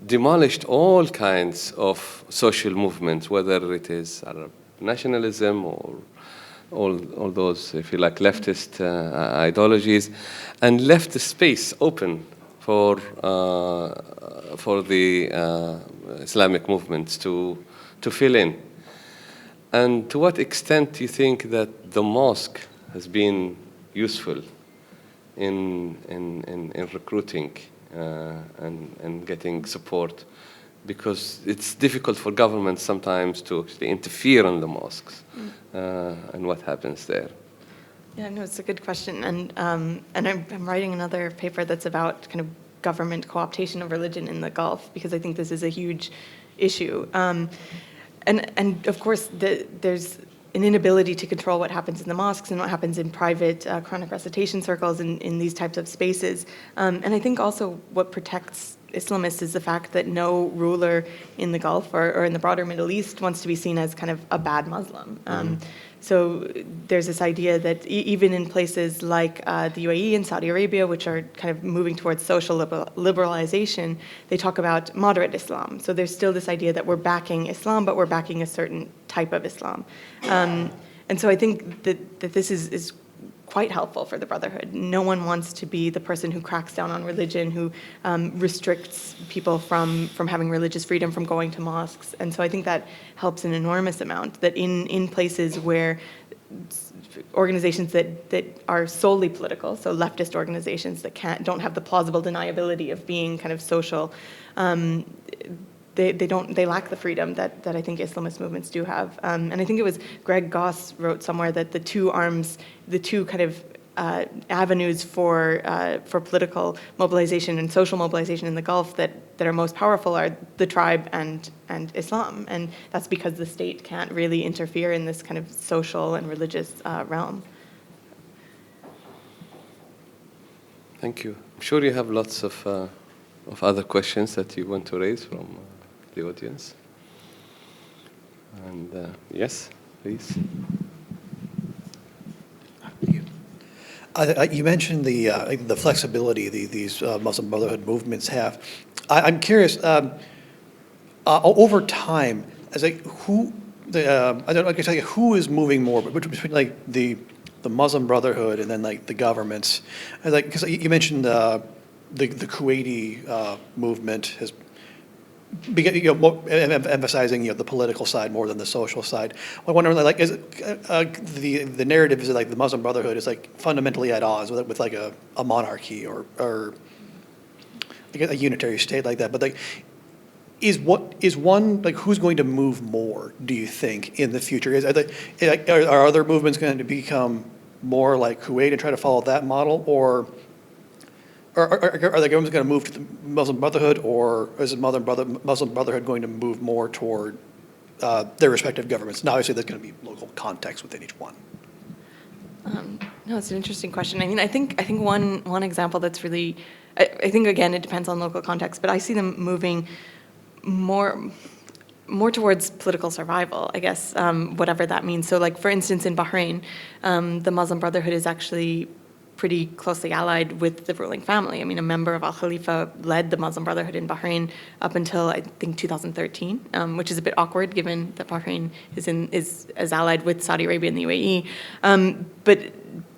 S1: demolished all kinds of social movements, whether it is Arab nationalism or all those, if you like, leftist ideologies, and left the space open for the Islamic movements to fill in. And to what extent do you think that the mosque has been useful in recruiting and getting support? Because it's difficult for governments sometimes to actually interfere in the mosques and what happens there.
S2: Yeah, no, it's a good question, and I'm writing another paper that's about kind of government co-optation of religion in the Gulf, because I think this is a huge issue. And of course, there's an inability to control what happens in the mosques and what happens in private Quranic recitation circles in these types of spaces. And I think also what protects Islamists is the fact that no ruler in the Gulf or in the broader Middle East wants to be seen as kind of a bad Muslim. So there's this idea that even in places like the UAE and Saudi Arabia, which are kind of moving towards social liberalization, they talk about moderate Islam. So there's still this idea that we're backing Islam, but we're backing a certain type of Islam. And so I think that this is quite helpful for the Brotherhood. No one wants to be the person who cracks down on religion, who restricts people from having religious freedom, from going to mosques. And so I think that helps an enormous amount, that in places where organizations that are solely political, so leftist organizations that don't have the plausible deniability of being kind of social, they lack the freedom that I think Islamist movements do have. And I think it was Greg Goss wrote somewhere that the two kind of avenues for political mobilization and social mobilization in the Gulf that are most powerful are the tribe and Islam. And that's because the state can't really interfere in this kind of social and religious realm.
S1: Thank you. I'm sure you have lots of other questions that you want to raise from the audience. And yes, please.
S3: You mentioned the flexibility these Muslim Brotherhood movements have. I'm curious, over time, as who is moving more between like the Muslim Brotherhood and then like the governments? Because you mentioned the Kuwaiti movement emphasizing the political side more than the social side. I wonder, like, is the narrative is like the Muslim Brotherhood is like fundamentally at odds with like a monarchy or like a unitary state like that. But like, is one like who's going to move more? Do you think in the future? Are other movements going to become more like Kuwait and try to follow that model, or are the governments going to move to the Muslim Brotherhood, or is the Muslim Brotherhood going to move more toward their respective governments? Now, obviously, there's going to be local context within each one.
S2: No, it's an interesting question. I mean, I think one example that's really, I think again it depends on local context, but I see them moving more towards political survival, I guess, whatever that means. So, like for instance, in Bahrain, the Muslim Brotherhood is actually pretty closely allied with the ruling family. I mean, a member of Al Khalifa led the Muslim Brotherhood in Bahrain up until I think 2013, which is a bit awkward given that Bahrain is allied with Saudi Arabia and the UAE.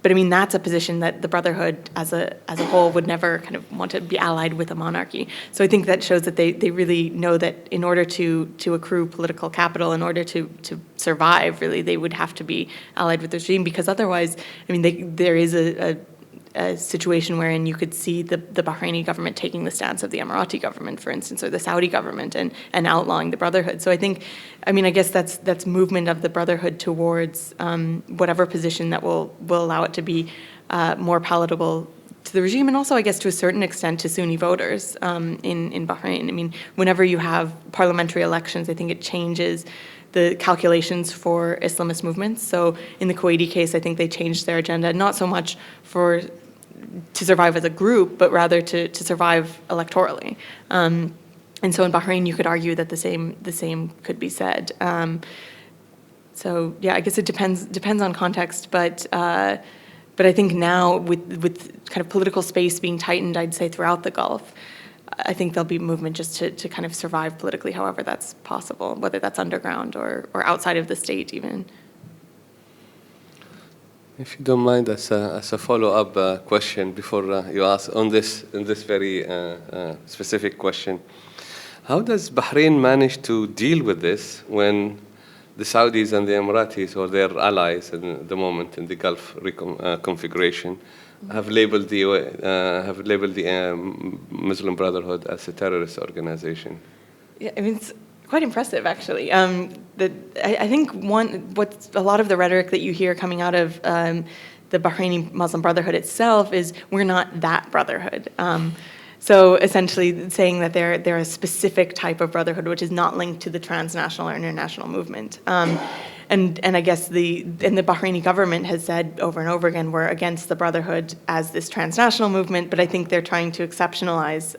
S2: But I mean, that's a position that the Brotherhood as a whole would never kind of want to be allied with a monarchy. So I think that shows that they really know that in order to accrue political capital, in order to survive, really, they would have to be allied with the regime, because otherwise, I mean, there is a situation wherein you could see the Bahraini government taking the stance of the Emirati government, for instance, or the Saudi government, and outlawing the Brotherhood. So I think, I mean, I guess that's movement of the Brotherhood towards whatever position that will allow it to be more palatable to the regime, and also, I guess, to a certain extent, to Sunni voters in Bahrain. I mean, whenever you have parliamentary elections, I think it changes the calculations for Islamist movements. So in the Kuwaiti case, I think they changed their agenda, not so much to survive as a group, but rather to survive electorally. And so in Bahrain, you could argue that the same could be said. So yeah, I guess it depends on context, but I think now with kind of political space being tightened, I'd say throughout the Gulf, I think there'll be movement just to kind of survive politically, however that's possible, whether that's underground or outside of the state even.
S1: If you don't mind, as a follow-up question before you ask on this very specific question, how does Bahrain manage to deal with this when the Saudis and the Emiratis, or their allies at the moment in the Gulf configuration, have labeled the Muslim Brotherhood as a terrorist organization?
S2: Yeah, I mean, it's quite impressive, actually. I think what's a lot of the rhetoric that you hear coming out of the Bahraini Muslim Brotherhood itself is we're not that brotherhood. So essentially saying that they're a specific type of brotherhood which is not linked to the transnational or international movement. And I guess the Bahraini government has said over and over again we're against the Brotherhood as this transnational movement, but I think they're trying to exceptionalize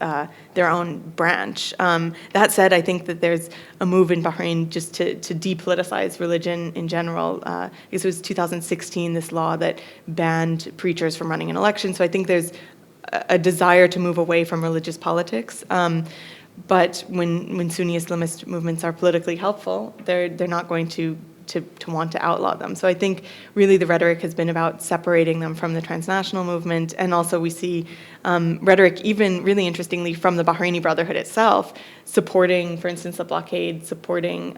S2: their own branch. That said, I think that there's a move in Bahrain just to depoliticize religion in general. I guess it was 2016, this law that banned preachers from running an election. So I think there's a desire to move away from religious politics. But when Sunni Islamist movements are politically helpful, they're not going to want to outlaw them. So I think really the rhetoric has been about separating them from the transnational movement, and also we see rhetoric, even really interestingly, from the Bahraini Brotherhood itself, supporting, for instance, the blockade, supporting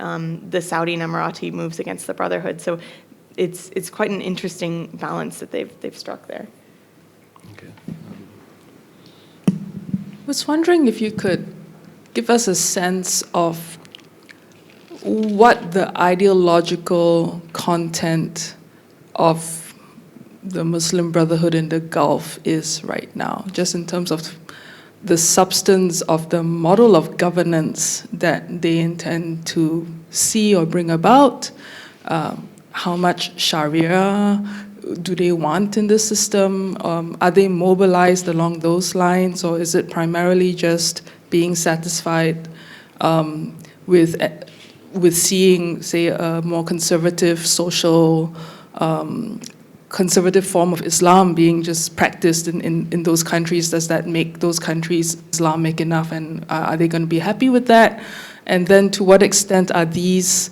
S2: the Saudi and Emirati moves against the Brotherhood. So it's quite an interesting balance that they've struck there.
S1: Okay.
S4: I was wondering if you could give us a sense of what the ideological content of the Muslim Brotherhood in the Gulf is right now, just in terms of the substance of the model of governance that they intend to see or bring about. How much Sharia do they want in the system? Are they mobilized along those lines, or is it primarily just being satisfied with seeing, say, a more conservative social, conservative form of Islam being just practiced in those countries? Does that make those countries Islamic enough, and are they going to be happy with that? And then to what extent are these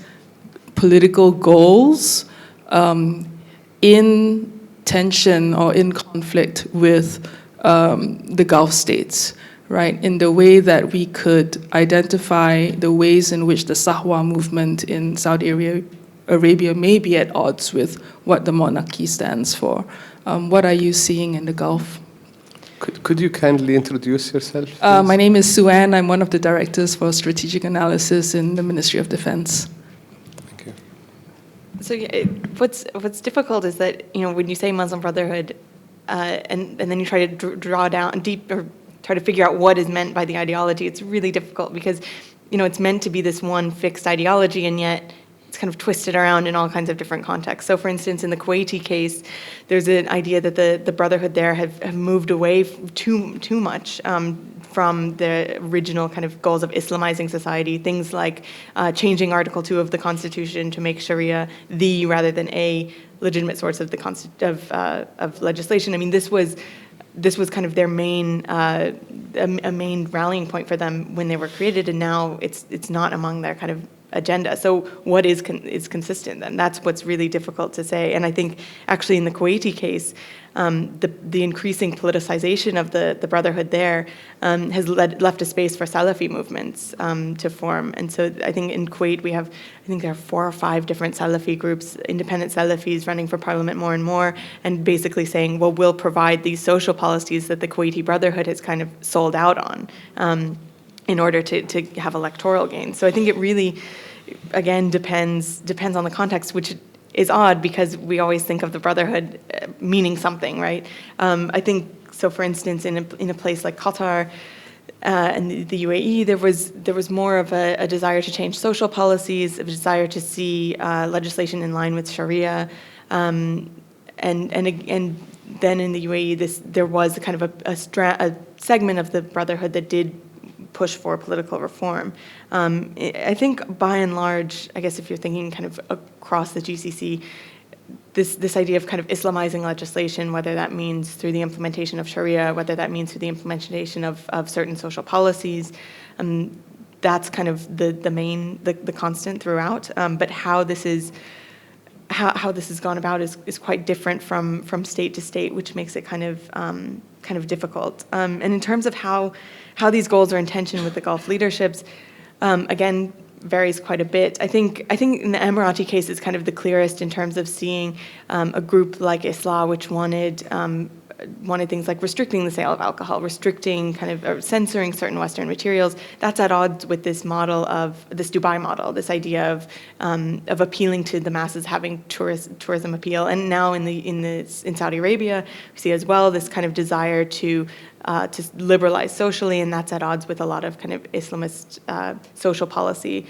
S4: political goals in tension or in conflict with the Gulf states? right? In the way that we could identify the ways in which the Sahwa movement in Saudi Arabia may be at odds with what the monarchy stands for. What are you seeing in the Gulf?
S1: Could you kindly introduce yourself, please?
S4: My name is Suan. I'm one of the directors for strategic analysis in the Ministry of Defense.
S1: Thank you.
S2: So what's difficult is that, when you say Muslim Brotherhood, and then you try to draw down deep or try to figure out what is meant by the ideology, it's really difficult because, it's meant to be this one fixed ideology, and yet it's kind of twisted around in all kinds of different contexts. So for instance, in the Kuwaiti case, there's an idea that the Brotherhood there have moved away too much from the original kind of goals of Islamizing society, things like changing Article 2 of the Constitution to make Sharia the rather than a legitimate source of of legislation. I mean, this was kind of their main a main rallying point for them when they were created, and now it's not among their kind of agenda. So what is consistent then? That's what's really difficult to say. And I think actually in the Kuwaiti case, the increasing politicization of the Brotherhood there has left a space for Salafi movements to form. And so I think in Kuwait there are 4 or 5 different Salafi groups, independent Salafis running for parliament more and more, and basically saying, well, we'll provide these social policies that the Kuwaiti Brotherhood has kind of sold out on in order to have electoral gain. So I think it really, again, depends on the context, which is odd because we always think of the Brotherhood meaning something, right? I think, so for instance, in a place like Qatar and the UAE, there was more of a desire to change social policies, a desire to see legislation in line with Sharia, and then in the UAE, there was kind of a segment of the Brotherhood that did push for political reform. I think by and large, I guess if you're thinking kind of across the GCC, this idea of kind of Islamizing legislation, whether that means through the implementation of Sharia, whether that means through the implementation of certain social policies, that's kind of the main, the constant throughout. But how this is gone about is quite different from state to state, which makes it kind of difficult. And in terms of how these goals are in tension with the Gulf leaderships, again, varies quite a bit. I think in the Emirati case, it's kind of the clearest in terms of seeing a group like Islah, which wanted things like restricting the sale of alcohol, restricting or censoring certain Western materials. That's at odds with this model of this Dubai model, this idea of appealing to the masses, having tourism appeal. And now in Saudi Arabia, we see as well this kind of desire to liberalize socially, and that's at odds with a lot of kind of Islamist social policy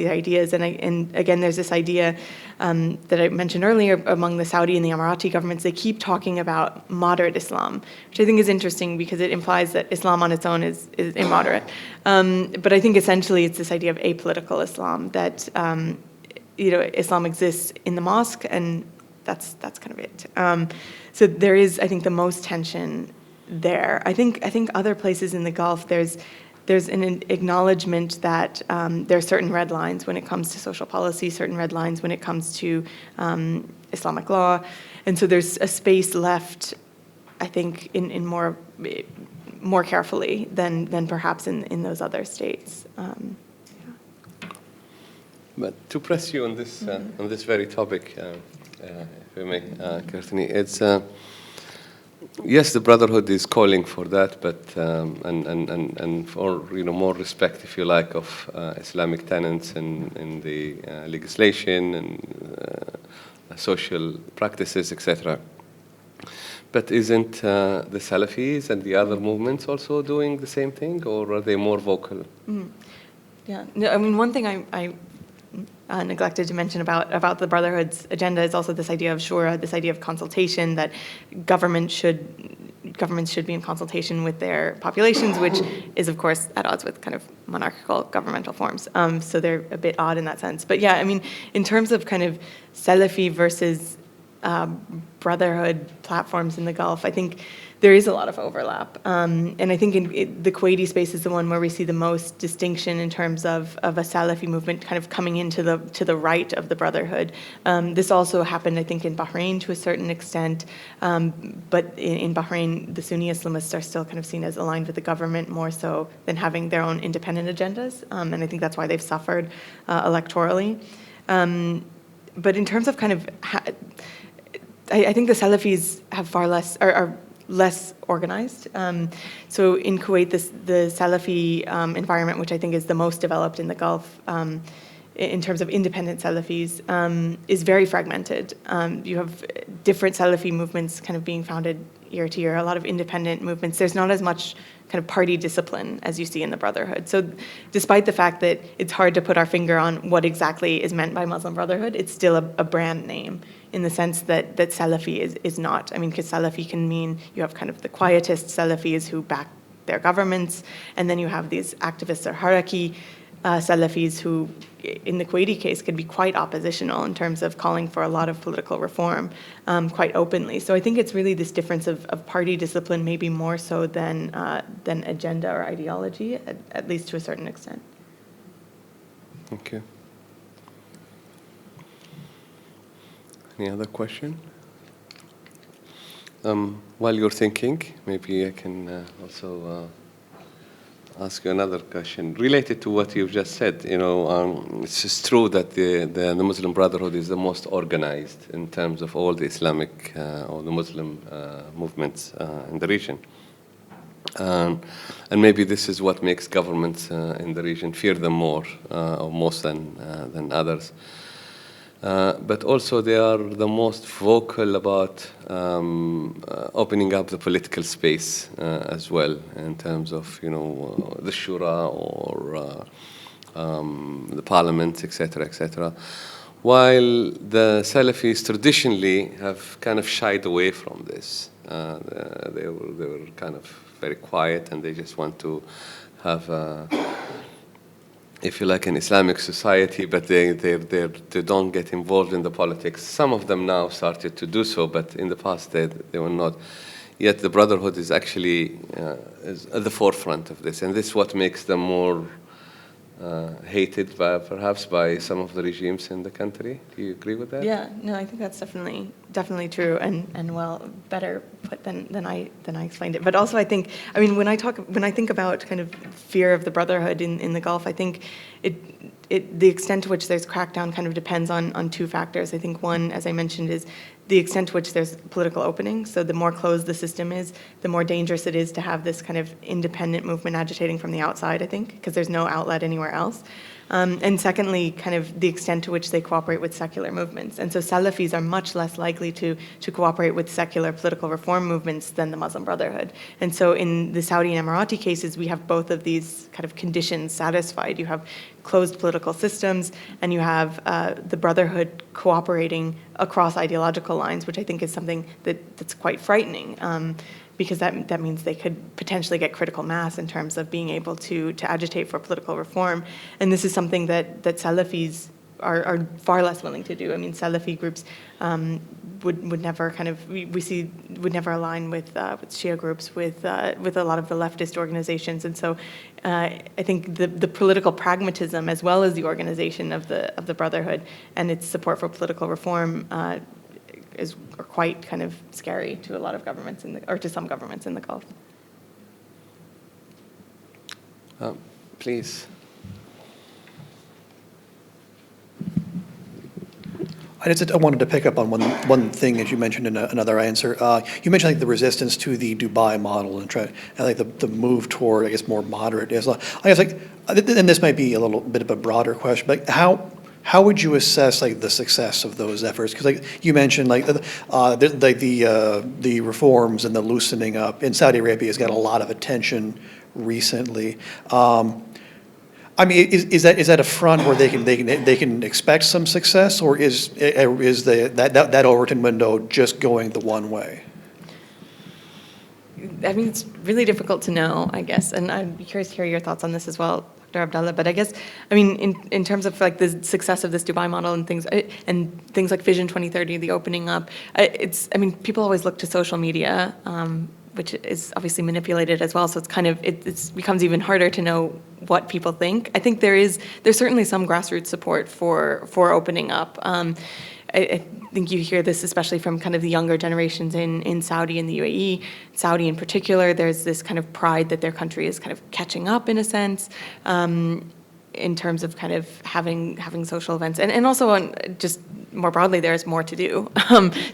S2: ideas. And again, there's this idea that I mentioned earlier among the Saudi and the Emirati governments. They keep talking about moderate Islam, which I think is interesting because it implies that Islam on its own is immoderate. But I think essentially it's this idea of apolitical Islam, that Islam exists in the mosque, and that's kind of it. So there is, I think, the most tension there. I think other places in the Gulf, there's an acknowledgement that there are certain red lines when it comes to social policy, certain red lines when it comes to Islamic law, and so there's a space left, I think, in more carefully than perhaps in those other states.
S1: But to press you on this very topic, if I may, Courtney, it's. Yes, the Brotherhood is calling for that, but and for more respect, if you like, of Islamic tenets in the legislation and social practices, etc. But isn't the Salafis and the other movements also doing the same thing, or are they more vocal?
S2: Yeah, no, I mean, one thing I neglected to mention about the Brotherhood's agenda is also this idea of shura, this idea of consultation, that governments should be in consultation with their populations, which is, of course, at odds with kind of monarchical governmental forms. So they're a bit odd in that sense. But yeah, I mean, in terms of kind of Salafi versus Brotherhood platforms in the Gulf, I think there is a lot of overlap. And I think the Kuwaiti space is the one where we see the most distinction in terms of a Salafi movement kind of coming into the right of the Brotherhood. This also happened, I think, in Bahrain to a certain extent, but in Bahrain, the Sunni Islamists are still kind of seen as aligned with the government more so than having their own independent agendas, and I think that's why they've suffered electorally. But in terms of kind of, I think the Salafis have far less, are less organized. So in Kuwait, the Salafi environment, which I think is the most developed in the Gulf, in terms of independent Salafis, is very fragmented. You have different Salafi movements kind of being founded year to year, a lot of independent movements. There's not as much kind of party discipline as you see in the Brotherhood. So despite the fact that it's hard to put our finger on what exactly is meant by Muslim Brotherhood, it's still a brand name in the sense that Salafi is not. I mean, because Salafi can mean you have kind of the quietist Salafis who back their governments, and then you have these activists or Haraki Salafis who, in the Kuwaiti case, could be quite oppositional in terms of calling for a lot of political reform quite openly. So I think it's really this difference of party discipline, maybe more so than agenda or ideology, at least to a certain extent.
S1: Thank you. Any other question? While you're thinking, maybe I can also ask you another question related to what you've just said. It's just true that the Muslim Brotherhood is the most organized in terms of all the Islamic or the Muslim movements in the region. And maybe this is what makes governments in the region fear them more or most than others. But also they are the most vocal about opening up the political space as well in terms of the shura or the parliament, etc., etc. While the Salafis traditionally have kind of shied away from this. They were kind of very quiet, and they just want to have if you like, an Islamic society, but they don't get involved in the politics. Some of them now started to do so, but in the past they were not. Yet the Brotherhood is actually is at the forefront of this, and this is what makes them more hated perhaps by some of the regimes in the country. Do you agree with that?
S2: Yeah, no, I think that's definitely true, and well, better put than I explained it. But also, I think, I mean, when I think about kind of fear of the Brotherhood in the Gulf, I think the extent to which there's crackdown kind of depends on two factors. I think one, as I mentioned, is the extent to which there's political opening. So the more closed the system is, the more dangerous it is to have this kind of independent movement agitating from the outside, I think, because there's no outlet anywhere else. And secondly, kind of the extent to which they cooperate with secular movements. And so Salafis are much less likely to cooperate with secular political reform movements than the Muslim Brotherhood. And so in the Saudi and Emirati cases, we have both of these kind of conditions satisfied. You have closed political systems, and you have the Brotherhood cooperating across ideological lines, which I think is something that's quite frightening. Because that means they could potentially get critical mass in terms of being able to agitate for political reform. And this is something that Salafis are far less willing to do. I mean, Salafi groups would never kind of, we see, would never align with Shia groups, with a lot of the leftist organizations. And so I think the political pragmatism, as well as the organization of the Brotherhood and its support for political reform, are quite kind of scary to a lot of governments or to some governments in the Gulf.
S1: Please.
S3: I wanted to pick up on one thing, as you mentioned in another answer. You mentioned like the resistance to the Dubai model and like the move toward, I guess, more moderate Islam. I guess like, and this might be a little bit of a broader question, but how would you assess like the success of those efforts? Because like you mentioned, like the reforms and the loosening up in Saudi Arabia has got a lot of attention recently. I mean, is that a front where they can expect some success, or is that Overton window just going the one way?
S2: I mean, it's really difficult to know, I guess, and I'd be curious to hear your thoughts on this as well, Dr. Abdallah. But I guess, I mean, in terms of like the success of this Dubai model and things like Vision 2030, the opening up, I mean, people always look to social media which is obviously manipulated as well. So it's kind of, it becomes even harder to know what people think. I think there's certainly some grassroots support for opening up. I think you hear this especially from kind of the younger generations in Saudi and the UAE. Saudi in particular, there's this kind of pride that their country is kind of catching up in a sense. In terms of kind of having social events, and also on just more broadly, there is more to do.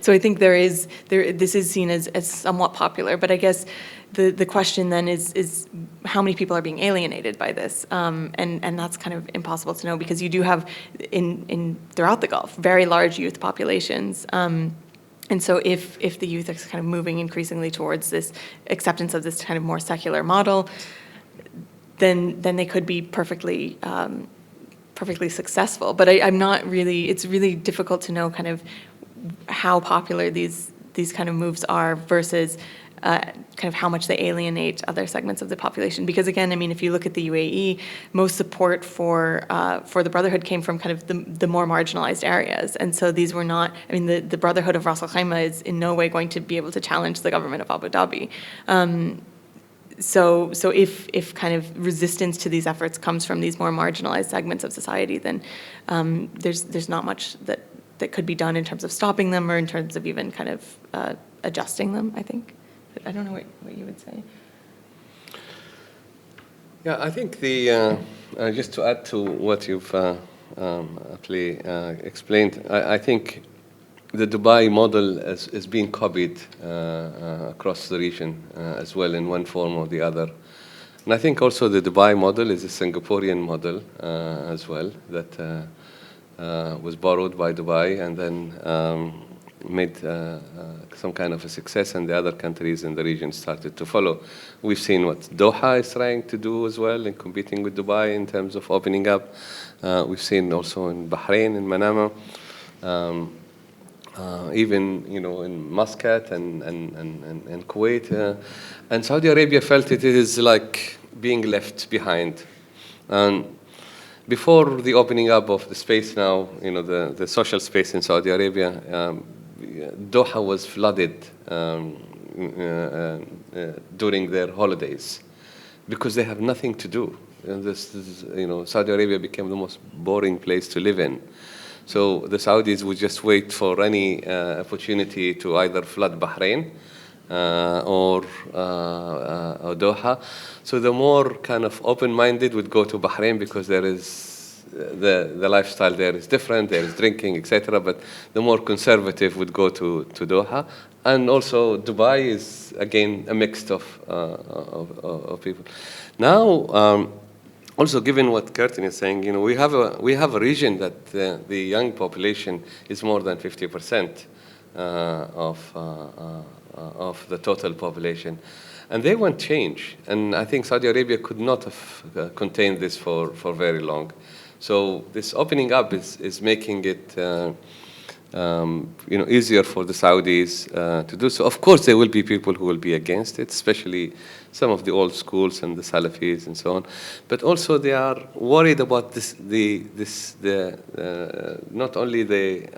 S2: So I think this is seen as somewhat popular, but I guess the question then is how many people are being alienated by this, and that's kind of impossible to know, because you do have in throughout the Gulf very large youth populations. And so if the youth are kind of moving increasingly towards this acceptance of this kind of more secular model, then they could be perfectly successful. But I'm not really, it's really difficult to know kind of how popular these kind of moves are versus kind of how much they alienate other segments of the population. Because again, I mean, if you look at the UAE, most support for the Brotherhood came from kind of the more marginalized areas. And so these were not, I mean, the Brotherhood of Ras Al Khaimah is in no way going to be able to challenge the government of Abu Dhabi. So if kind of resistance to these efforts comes from these more marginalized segments of society, then there's not much that could be done in terms of stopping them or in terms of even kind of adjusting them, I think. But I don't know what you would say.
S1: Yeah, I think just to add to what you've actually explained, I think the Dubai model is being copied across the region as well in one form or the other. And I think also the Dubai model is a Singaporean model as well that was borrowed by Dubai and then made some kind of a success, and the other countries in the region started to follow. We've seen what Doha is trying to do as well in competing with Dubai in terms of opening up. We've seen also in Bahrain, in Manama. Even in Muscat and Kuwait, and Saudi Arabia felt it is like being left behind. And before the opening up of the space now, the social space in Saudi Arabia, Doha was flooded during their holidays because they have nothing to do. And Saudi Arabia became the most boring place to live in. So the Saudis would just wait for any opportunity to either flood Bahrain or Doha. So the more kind of open-minded would go to Bahrain because there is the lifestyle there is different, there is drinking, etc. But the more conservative would go to Doha. And also Dubai is, again, a mix of people. Now, also, given what Courtney is saying, we have a region that the young population is more than 50% of the total population, and they want change. And I think Saudi Arabia could not have contained this for very long. So this opening up is making it easier for the Saudis to do so. Of course, there will be people who will be against it, especially some of the old schools and the Salafis and so on. But also they are worried about not only the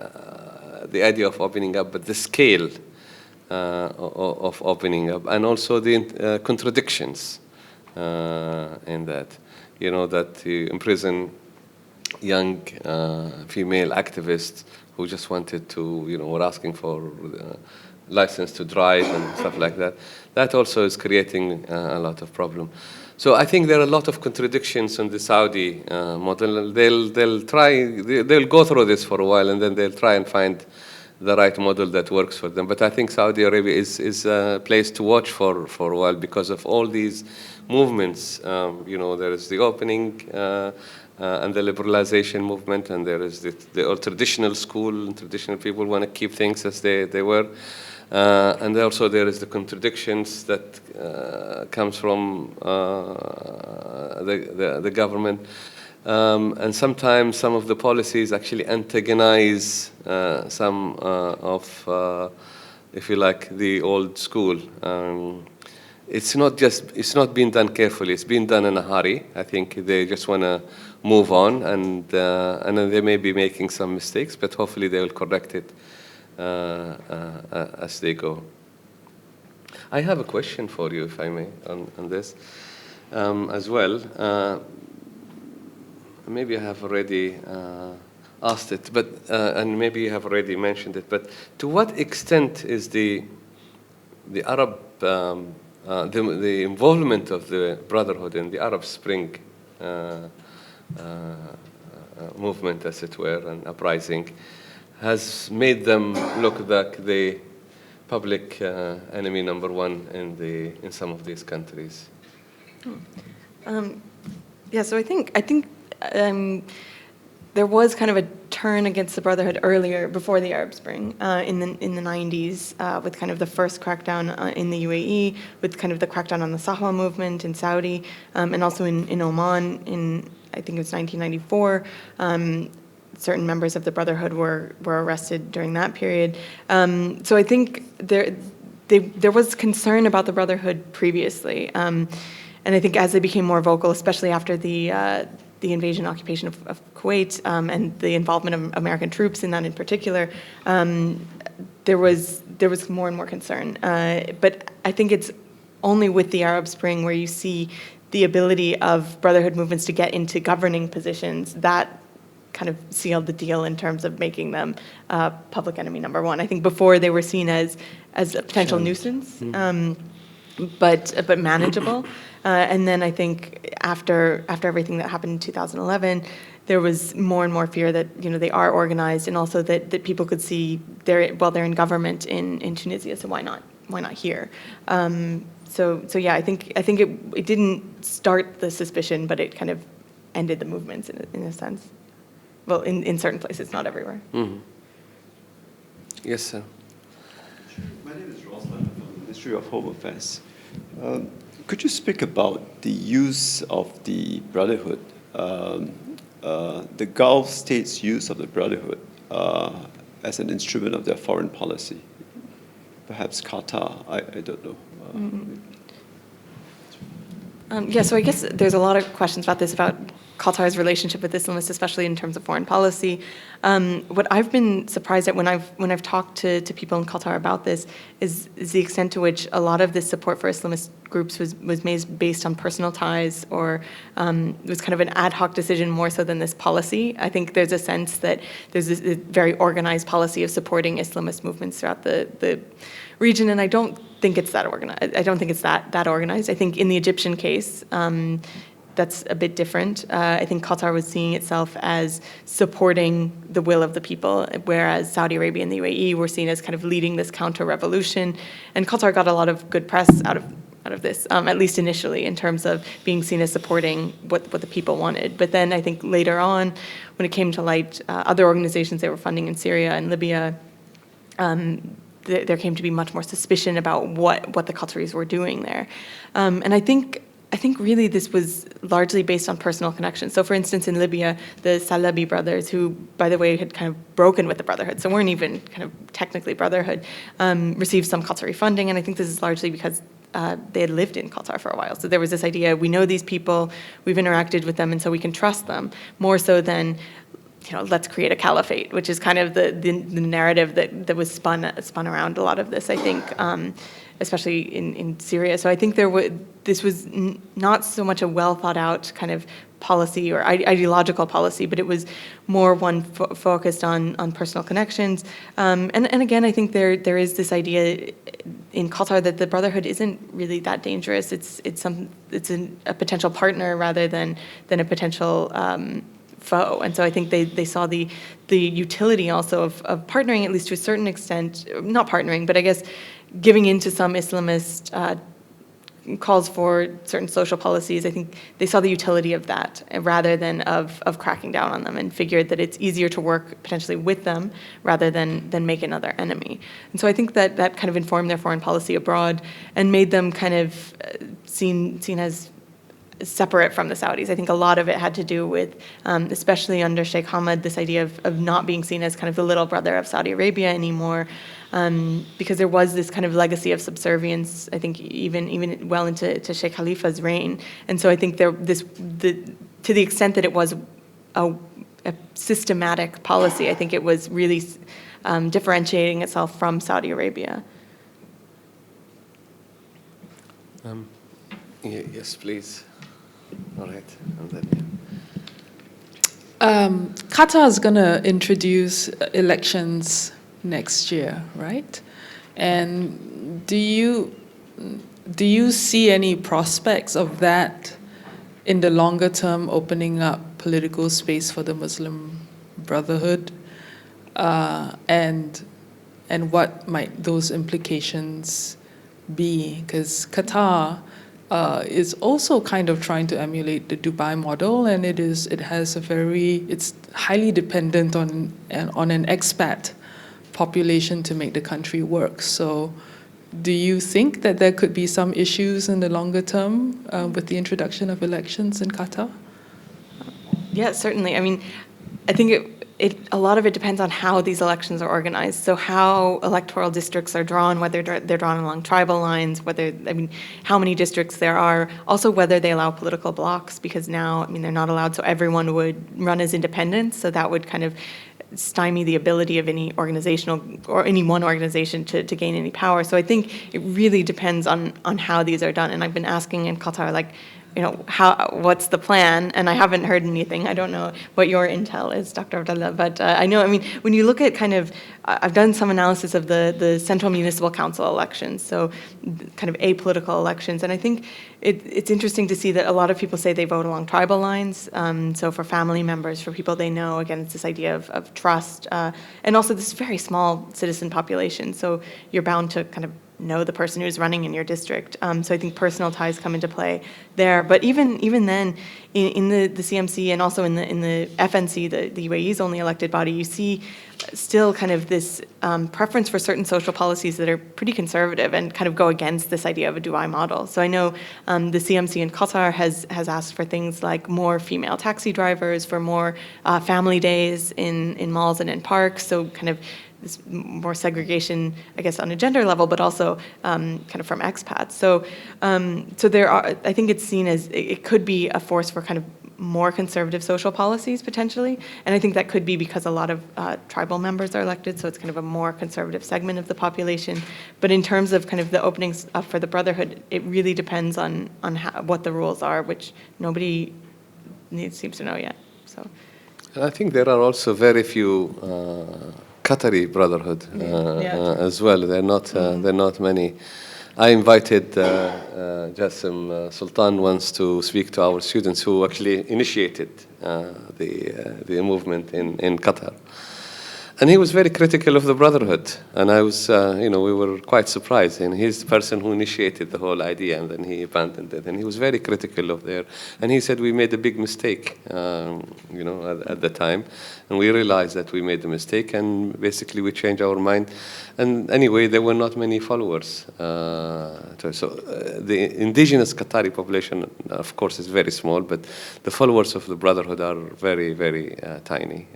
S1: idea of opening up, but the scale of opening up, and also the contradictions in that. That you imprison young female activists who just wanted to, were asking for license to drive and stuff like that. That also is creating a lot of problem. So I think there are a lot of contradictions in the Saudi model. They'll go through this for a while, and then they'll try and find the right model that works for them. But I think Saudi Arabia is a place to watch for a while because of all these movements. There is the opening and the liberalization movement, and there is the old traditional school, and traditional people want to keep things as they were. And also there is the contradictions that comes from the government. And sometimes some of the policies actually antagonize some of, if you like, the old school. It's not being done carefully. It's being done in a hurry. I think they just want to move on, and then they may be making some mistakes, but hopefully they will correct it as they go. I have a question for you, if I may, on this as well. Maybe I have already asked it, but and maybe you have already mentioned it. But to what extent is the Arab the involvement of the Brotherhood in the Arab Spring movement, as it were, and uprising, has made them look like the public enemy number one in some of these countries?
S2: Yeah, so I think there was kind of a turn against the Brotherhood earlier, before the Arab Spring, in the 90s, with kind of the first crackdown in the UAE, with kind of the crackdown on the Sahwa movement in Saudi, and also in Oman in, I think it was 1994. Certain members of the Brotherhood were arrested during that period. So I think there was concern about the Brotherhood previously, and I think as they became more vocal, especially after the invasion and occupation of Kuwait, and the involvement of American troops in that in particular, there was more and more concern. But I think it's only with the Arab Spring where you see the ability of Brotherhood movements to get into governing positions that kind of sealed the deal in terms of making them public enemy number one. I think before they were seen as a potential nuisance, but manageable. And then I think after everything that happened in 2011, there was more and more fear that they are organized, and also that people could see they're in government in Tunisia, so why not here? So yeah, I think it didn't start the suspicion, but it kind of ended the movements in a sense. Well, in certain places, not everywhere.
S1: Mm-hmm. Yes, sir.
S5: My name is Roslan from the Ministry of Home Affairs. Could you speak about the use of the Brotherhood, the Gulf states' use of the Brotherhood as an instrument of their foreign policy? Perhaps Qatar, I don't know.
S2: Yeah, so I guess there's a lot of questions about this, about Qatar's relationship with Islamists, especially in terms of foreign policy. What I've been surprised at when I've talked to people in Qatar about this is the extent to which a lot of this support for Islamist groups was made based on personal ties, or was kind of an ad hoc decision more so than this policy. I think there's a sense that there's this very organized policy of supporting Islamist movements throughout the region, and I don't think it's that organized. I don't think it's that organized. I think in the Egyptian case, that's a bit different. I think Qatar was seeing itself as supporting the will of the people, whereas Saudi Arabia and the UAE were seen as kind of leading this counter-revolution. And Qatar got a lot of good press out of this, at least initially, in terms of being seen as supporting what the people wanted. But then I think later on, when it came to light, other organizations they were funding in Syria and Libya, there came to be much more suspicion about what the Qataris were doing there. And I think really this was largely based on personal connections. So for instance, in Libya, the Salabi brothers, who, by the way, had kind of broken with the Brotherhood, so weren't even kind of technically Brotherhood, received some Qatari funding, and I think this is largely because they had lived in Qatar for a while. So there was this idea, we know these people, we've interacted with them, and so we can trust them, more so than let's create a caliphate, which is kind of the narrative that was spun around a lot of this, I think, especially in Syria. So I think this was not so much a well thought out kind of policy or ideological policy, but it was more one focused on personal connections. And again, I think there is this idea in Qatar that the Brotherhood isn't really that dangerous. It's a potential partner rather than a potential foe. And so I think they saw the utility also of partnering, at least to a certain extent, not partnering, but I guess giving into some Islamist calls for certain social policies. I think they saw the utility of that rather than of cracking down on them, and figured that it's easier to work potentially with them rather than make another enemy. And so I think that kind of informed their foreign policy abroad and made them kind of seen as separate from the Saudis. I think a lot of it had to do with, especially under Sheikh Hamad, this idea of not being seen as kind of the little brother of Saudi Arabia anymore, because there was this kind of legacy of subservience, I think even well into Sheikh Khalifa's reign. And so I think to the extent that it was a systematic policy, I think it was really differentiating itself from Saudi Arabia.
S1: Yes, please. All right. And then,
S4: Qatar is going to introduce elections next year, right? And do you see any prospects of that in the longer term opening up political space for the Muslim Brotherhood? And what might those implications be? Because Qatar is also kind of trying to emulate the Dubai model, and it's highly dependent on an expat population to make the country work. So do you think that there could be some issues in the longer term with the introduction of elections in Qatar?
S2: Yeah, certainly. I mean, I think a lot of it depends on how these elections are organized. So how electoral districts are drawn, whether they're drawn along tribal lines, how many districts there are, also whether they allow political blocks, because now, they're not allowed, so everyone would run as independents, so that would kind of stymie the ability of any organizational or any one organization to gain any power. So I think it really depends on how these are done. And I've been asking in Qatar, what's the plan? And I haven't heard anything. I don't know what your intel is, Dr. Abdullah, but I know, when you look at I've done some analysis of the Central Municipal Council elections, so kind of apolitical elections, and I think it's interesting to see that a lot of people say they vote along tribal lines, so for family members, for people they know, again, it's this idea of trust, and also this very small citizen population, so you're bound to kind of know the person who's running in your district. So I think personal ties come into play there. But even then, in the CMC and also in the FNC, the UAE's only elected body, you see still kind of this preference for certain social policies that are pretty conservative and kind of go against this idea of a Dubai model. So I know the CMC in Qatar has asked for things like more female taxi drivers, for more family days in malls and in parks, so kind of this more segregation, I guess, on a gender level, but also kind of from expats. So there are, I think it's seen as, it could be a force for kind of more conservative social policies potentially, and I think that could be because a lot of tribal members are elected, so it's kind of a more conservative segment of the population. But in terms of kind of the openings up for the Brotherhood, it really depends on what the rules are, which nobody seems to know yet. So,
S1: and I think there are also very few Qatari Brotherhood as well. They're not many. I invited Jassim Sultan once to speak to our students who actually initiated the movement in Qatar. And he was very critical of the Brotherhood. And I was, we were quite surprised. And he's the person who initiated the whole idea, and then he abandoned it. And he was very critical of there. And he said we made a big mistake, at the time. And we realized that we made a mistake, and basically we changed our mind. And anyway, there were not many followers. The indigenous Qatari population, of course, is very small, but the followers of the Brotherhood are very, very tiny.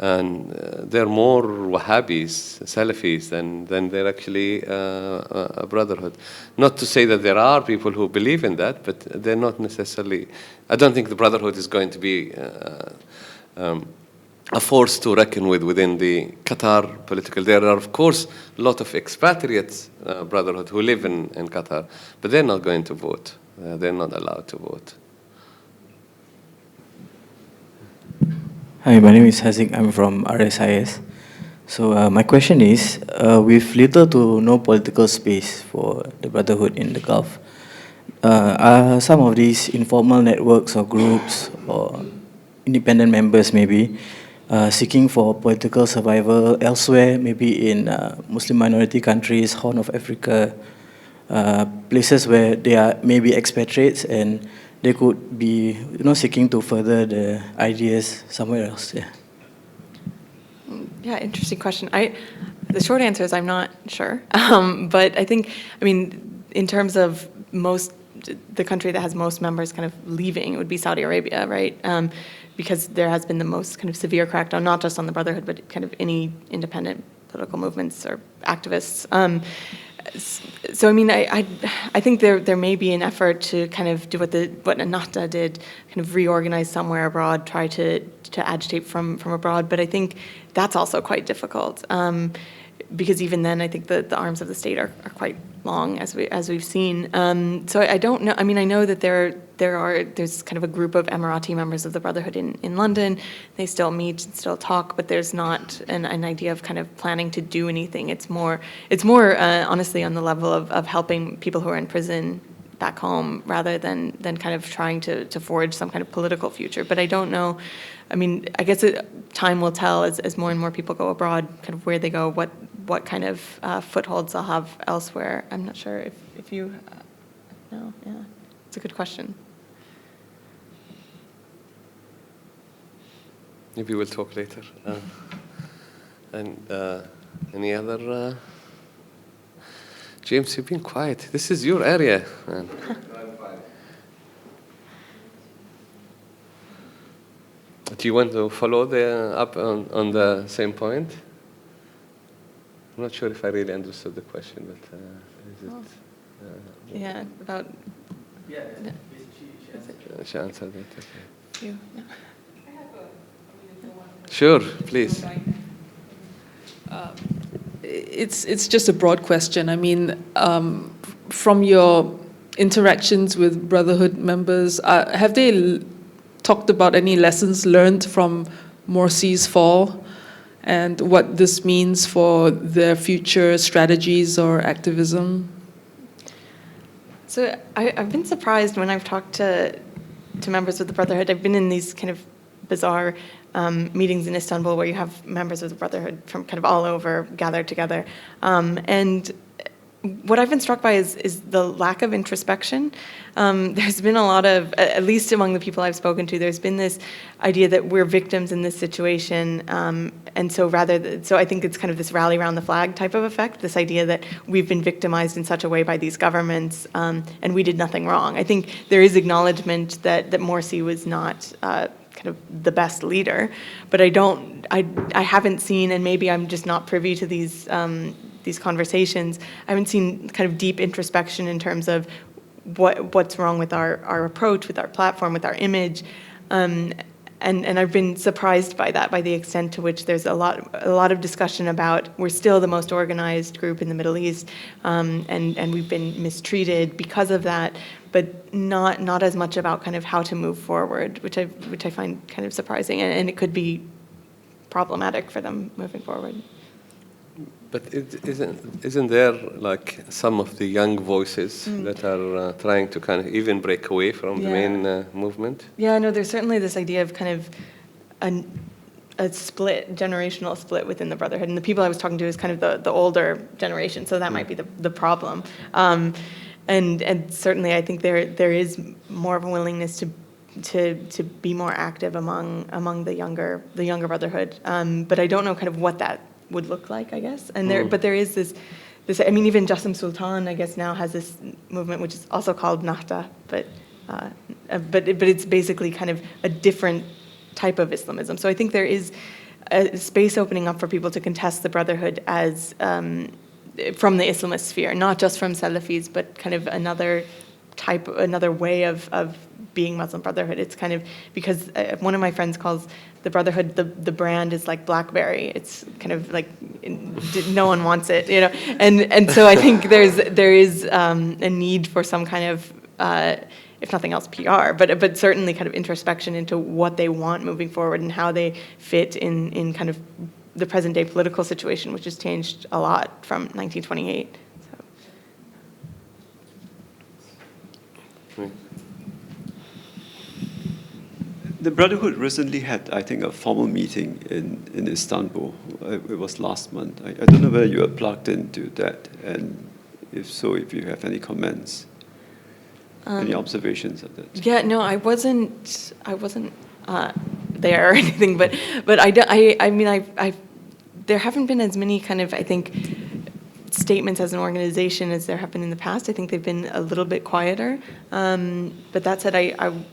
S1: And they're more Wahhabis, Salafis, than they're actually a Brotherhood. Not to say that there are people who believe in that, but they're not necessarily. I don't think the Brotherhood is going to be a force to reckon with within the Qatar political. There are, of course, a lot of expatriates Brotherhood who live in Qatar, but they're not going to vote. They're not allowed to vote.
S6: Hi, my name is Hazik. I'm from RSIS. So my question is, with little to no political space for the Brotherhood in the Gulf, are some of these informal networks or groups or independent members maybe seeking for political survival elsewhere, maybe in Muslim minority countries, Horn of Africa, places where they are maybe expatriates and they could be, seeking to further the ideas somewhere else. Yeah.
S2: Yeah, interesting question. The short answer is I'm not sure, but I think, in terms of the country that has most members kind of leaving, it would be Saudi Arabia, right? Because there has been the most kind of severe crackdown, not just on the Brotherhood, but kind of any independent political movements or activists. So I think there may be an effort to kind of do what Ennahda did, kind of reorganize somewhere abroad, try to agitate from abroad. But I think that's also quite difficult. because even then, I think the arms of the state are quite long, as we've seen. So I don't know. I mean, I know that there's kind of a group of Emirati members of the Brotherhood in London. They still meet and still talk, but there's not an idea of kind of planning to do anything. It's more honestly on the level of helping people who are in prison back home, rather than kind of trying to forge some kind of political future. But I don't know. I mean, I guess time will tell as more and more people go abroad, kind of where they go, what kind of footholds they'll have elsewhere. I'm not sure if you know. Yeah, it's a good question.
S1: Maybe we'll talk later. And any other? James, you've been quiet. This is your area, man. Do you want to follow up on the same point? I'm not sure if I really understood the question, but is it?
S2: Yeah, about.
S6: Yeah,
S1: She answered it. Okay.
S2: You. Yeah.
S1: Sure, please.
S4: It's just a broad question. I mean, from your interactions with Brotherhood members, have they talked about any lessons learned from Morsi's fall and what this means for their future strategies or activism?
S2: So I've been surprised when I've talked to members of the Brotherhood. I've been in these kind of bizarre meetings in Istanbul where you have members of the Brotherhood from kind of all over gathered together. And what I've been struck by is the lack of introspection. There's been a lot of, at least among the people I've spoken to, there's been this idea that we're victims in this situation. And so so I think it's kind of this rally around the flag type of effect, this idea that we've been victimized in such a way by these governments and we did nothing wrong. I think there is acknowledgement that Morsi was not kind of the best leader, but I haven't seen, and maybe I'm just not privy to these conversations, I haven't seen kind of deep introspection in terms of what's wrong with our approach, with our platform, with our image, and I've been surprised by that, by the extent to which there's a lot of discussion about we're still the most organized group in the Middle East, and we've been mistreated because of that, but not as much about kind of how to move forward, which I find kind of surprising, and it could be problematic for them moving forward.
S1: But isn't there like some of the young voices that are trying to kind of even break away from the main movement?
S2: Yeah, no, there's certainly this idea of kind of a generational split within the Brotherhood. And the people I was talking to is kind of the older generation, so that might be the problem. And certainly I think there is more of a willingness to be more active among the younger Brotherhood. But I don't know kind of what that would look like, I guess. And but there is this, I mean, even Jassim Sultan, I guess, now has this movement which is also called Nahda, but it's basically kind of a different type of Islamism. So I think there is a space opening up for people to contest the Brotherhood as from the Islamist sphere, not just from Salafis, but kind of another way of being Muslim Brotherhood. It's kind of, because one of my friends calls the Brotherhood, the brand is like BlackBerry. It's kind of like no one wants it, you know. And so I think there is a need for some kind of, if nothing else, PR, but certainly kind of introspection into what they want moving forward and how they fit in kind of the present day political situation, which has changed a lot from 1928.
S5: The Brotherhood recently had, I think, a formal meeting in Istanbul. It was last month. I don't know whether you are plugged into that, and if so, if you have any comments, any observations of that.
S2: Yeah, no, I wasn't there or anything, but I mean, there haven't been as many kind of, I think, statements as an organization as there have been in the past. I think they've been a little bit quieter. But that said,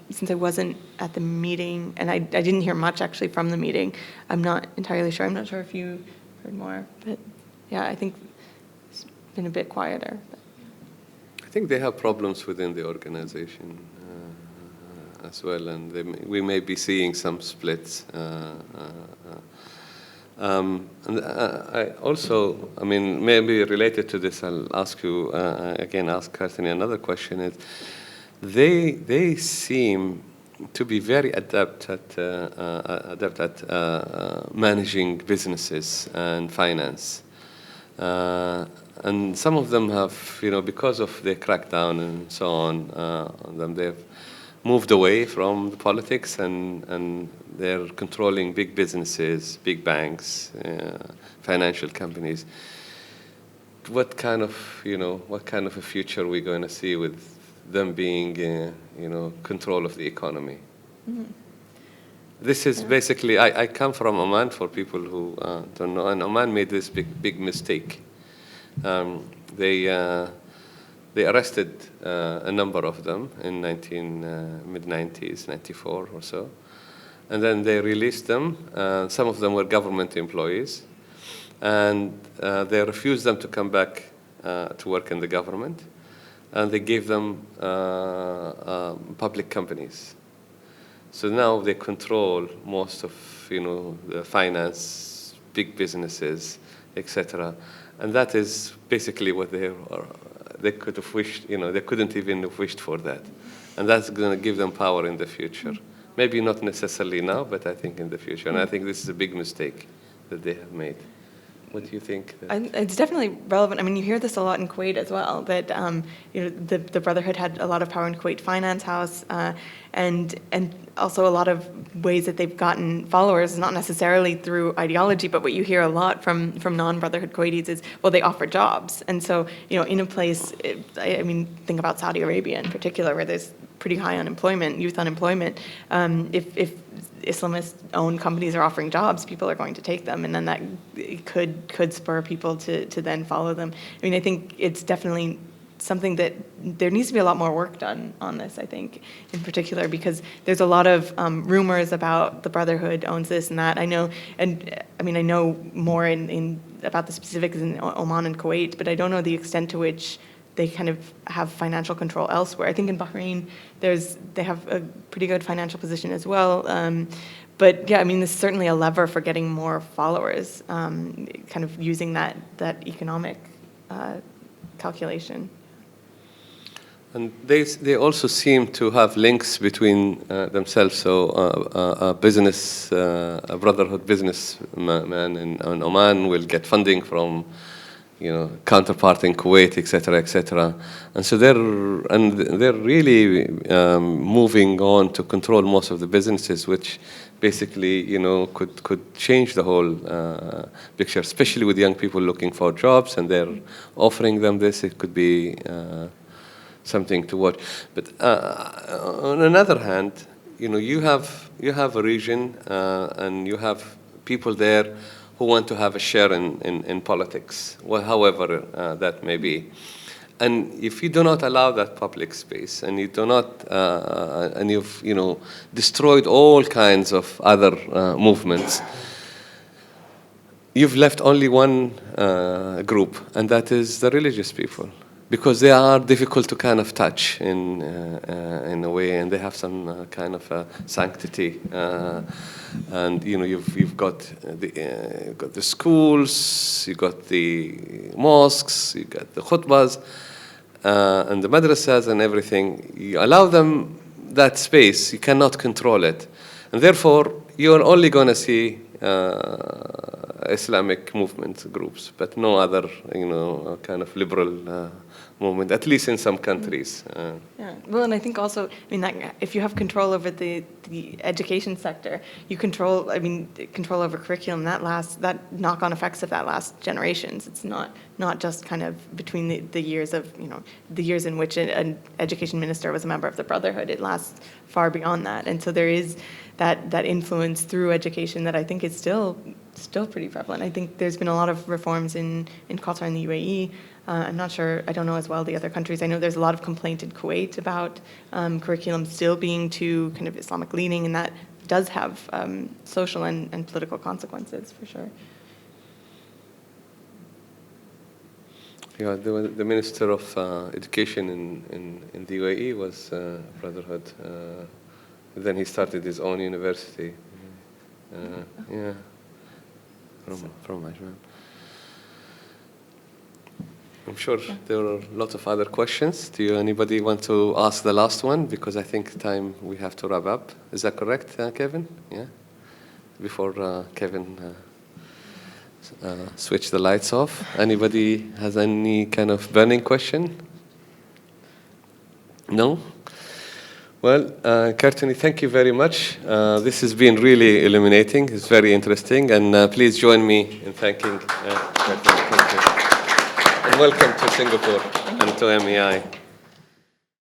S2: since I wasn't at the meeting, and I didn't hear much actually from the meeting, I'm not entirely sure. I'm not sure if you heard more. But yeah, I think it's been a bit quieter.
S1: I think they have problems within the organization as well, and we may be seeing some splits. And I also, I mean, maybe related to this, I'll ask you again, ask Courtney another question. Is they seem to be very adept at managing businesses and finance, and some of them have, because of the crackdown and so on them, they've moved away from the politics and they're controlling big businesses, big banks, financial companies. What kind of a future are we going to see with them being, control of the economy?
S2: Mm-hmm.
S1: This is basically, I come from Oman, for people who don't know, and Oman made this big mistake. They arrested a number of them in mid-90s, 94 or so. And then they released them. Some of them were government employees. And they refused them to come back to work in the government. And they gave them public companies. So now they control most of, the finance, big businesses, etc. And that is basically what they could have wished, they couldn't even have wished for that. And that's going to give them power in the future. Maybe not necessarily now, but I think in the future. And I think this is a big mistake that they have made. What do you think?
S2: It's definitely relevant. I mean, you hear this a lot in Kuwait as well, that the Brotherhood had a lot of power in Kuwait Finance House, and also a lot of ways that they've gotten followers, not necessarily through ideology, but what you hear a lot from non-Brotherhood Kuwaitis is, well, they offer jobs. And so, in a place, I mean, think about Saudi Arabia in particular, where there's pretty high unemployment, youth unemployment. If Islamist-owned companies are offering jobs, people are going to take them, and then that could spur people to then follow them. I mean, I think it's definitely something that there needs to be a lot more work done on this, I think, in particular, because there's a lot of rumors about the Brotherhood owns this and that. I know, and I mean, I know more in about the specifics in Oman and Kuwait, but I don't know the extent to which they kind of have financial control elsewhere. I think in Bahrain, they have a pretty good financial position as well. But yeah, I mean, this is certainly a lever for getting more followers, kind of using that economic calculation.
S1: And they also seem to have links between themselves. So a Brotherhood businessman in Oman will get funding from counterpart in Kuwait, etc., etc. And so they're really moving on to control most of the businesses, which basically could change the whole picture, especially with young people looking for jobs, and they're offering them this. It could be something to watch. But on another hand, you have a region and you have people there who want to have a share in politics, however that may be. And if you do not allow that public space, and you do not, and you've destroyed all kinds of other movements, you've left only one group, and that is the religious people, because they are difficult to kind of touch in a way, and they have some kind of sanctity. And you've got the schools, you got the mosques, you got the khutbahs, and the madrasas and everything. You allow them that space, you cannot control it, and therefore you are only going to see Islamic movement groups, but no other kind of liberal movement, at least in some countries.
S2: Yeah, well, and I think also, if you have control over the education sector, you control over curriculum. That knock-on effects of that last generations. It's not just kind of between the years of the years in which an education minister was a member of the Brotherhood. It lasts far beyond that, and so there is that influence through education that I think is still pretty prevalent. I think there's been a lot of reforms in Qatar and the UAE. I'm not sure, I don't know as well the other countries. I know there's a lot of complaint in Kuwait about curriculum still being too kind of Islamic leaning, and that does have social and political consequences for sure.
S1: Yeah, the Minister of Education in the UAE was Brotherhood. Then he started his own university. Yeah. from Ajman. I'm sure there are lots of other questions. Do you anybody want to ask the last one? Because I think time we have to wrap up. Is that correct, Kevin? Yeah. Before Kevin switch the lights off, anybody has any kind of burning question? No. Well, Courtney, thank you very much. This has been really illuminating. It's very interesting, and please join me in thanking Courtney. Thank you. And welcome to Singapore and to MEI.